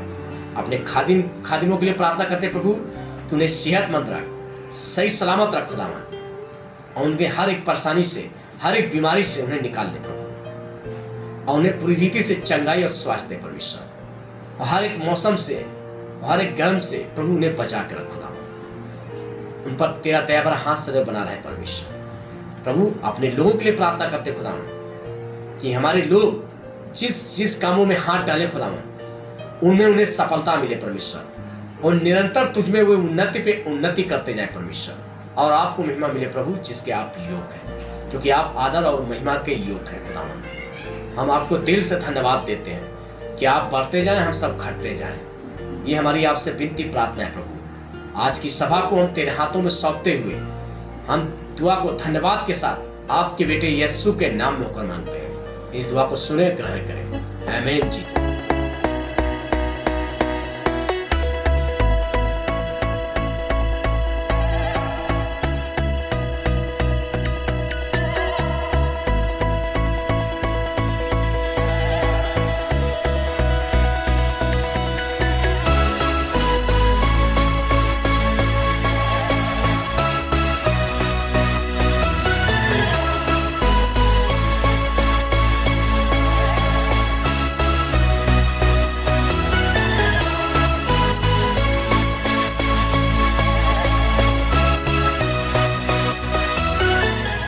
अपने खादिमों के लिए प्रार्थना करते प्रभु कि उन्हें सेहतमंद रख, सही सलामत रख खुदावन, और उनके हर एक परेशानी से, हर एक बीमारी से उन्हें निकाल दे प्रभु, और उन्हें पूरी रीति से चंगाई और स्वास्थ्य दे परमेश्वर। और हर एक मौसम से, हर एक गर्म से प्रभु उन्हें बचा कर रख खुदावन। उन पर तेरा दया भरा हाथ सदैव बना रहे परमेश्वर। प्रभु अपने लोगों के लिए प्रार्थना करते खुदावन कि हमारे लोग जिस कामों में हाथ डाले खुदावन, उनमें उन्हें सफलता मिले परमेश्वर, और निरंतर तुझमें वो उन्नति पे उन्नति करते जाए परमेश्वर। और आपको महिमा मिले प्रभु, जिसके आप योग हैं, क्योंकि आप आदर और महिमा के योग हैं खुदावन। हम आपको दिल से धन्यवाद देते हैं कि आप बढ़ते जाएं, हम सब घटते जाएं। ये हमारी आपसे विनती प्रार्थना है प्रभु। आज की सभा को हम तेरे हाथों में सौंपते हुए हम दुआ को धन्यवाद के साथ आपके बेटे यीशु के नाम में होकर मांगते हैं। इस दुआ को सुने, ग्रहण करें। आमीन जी।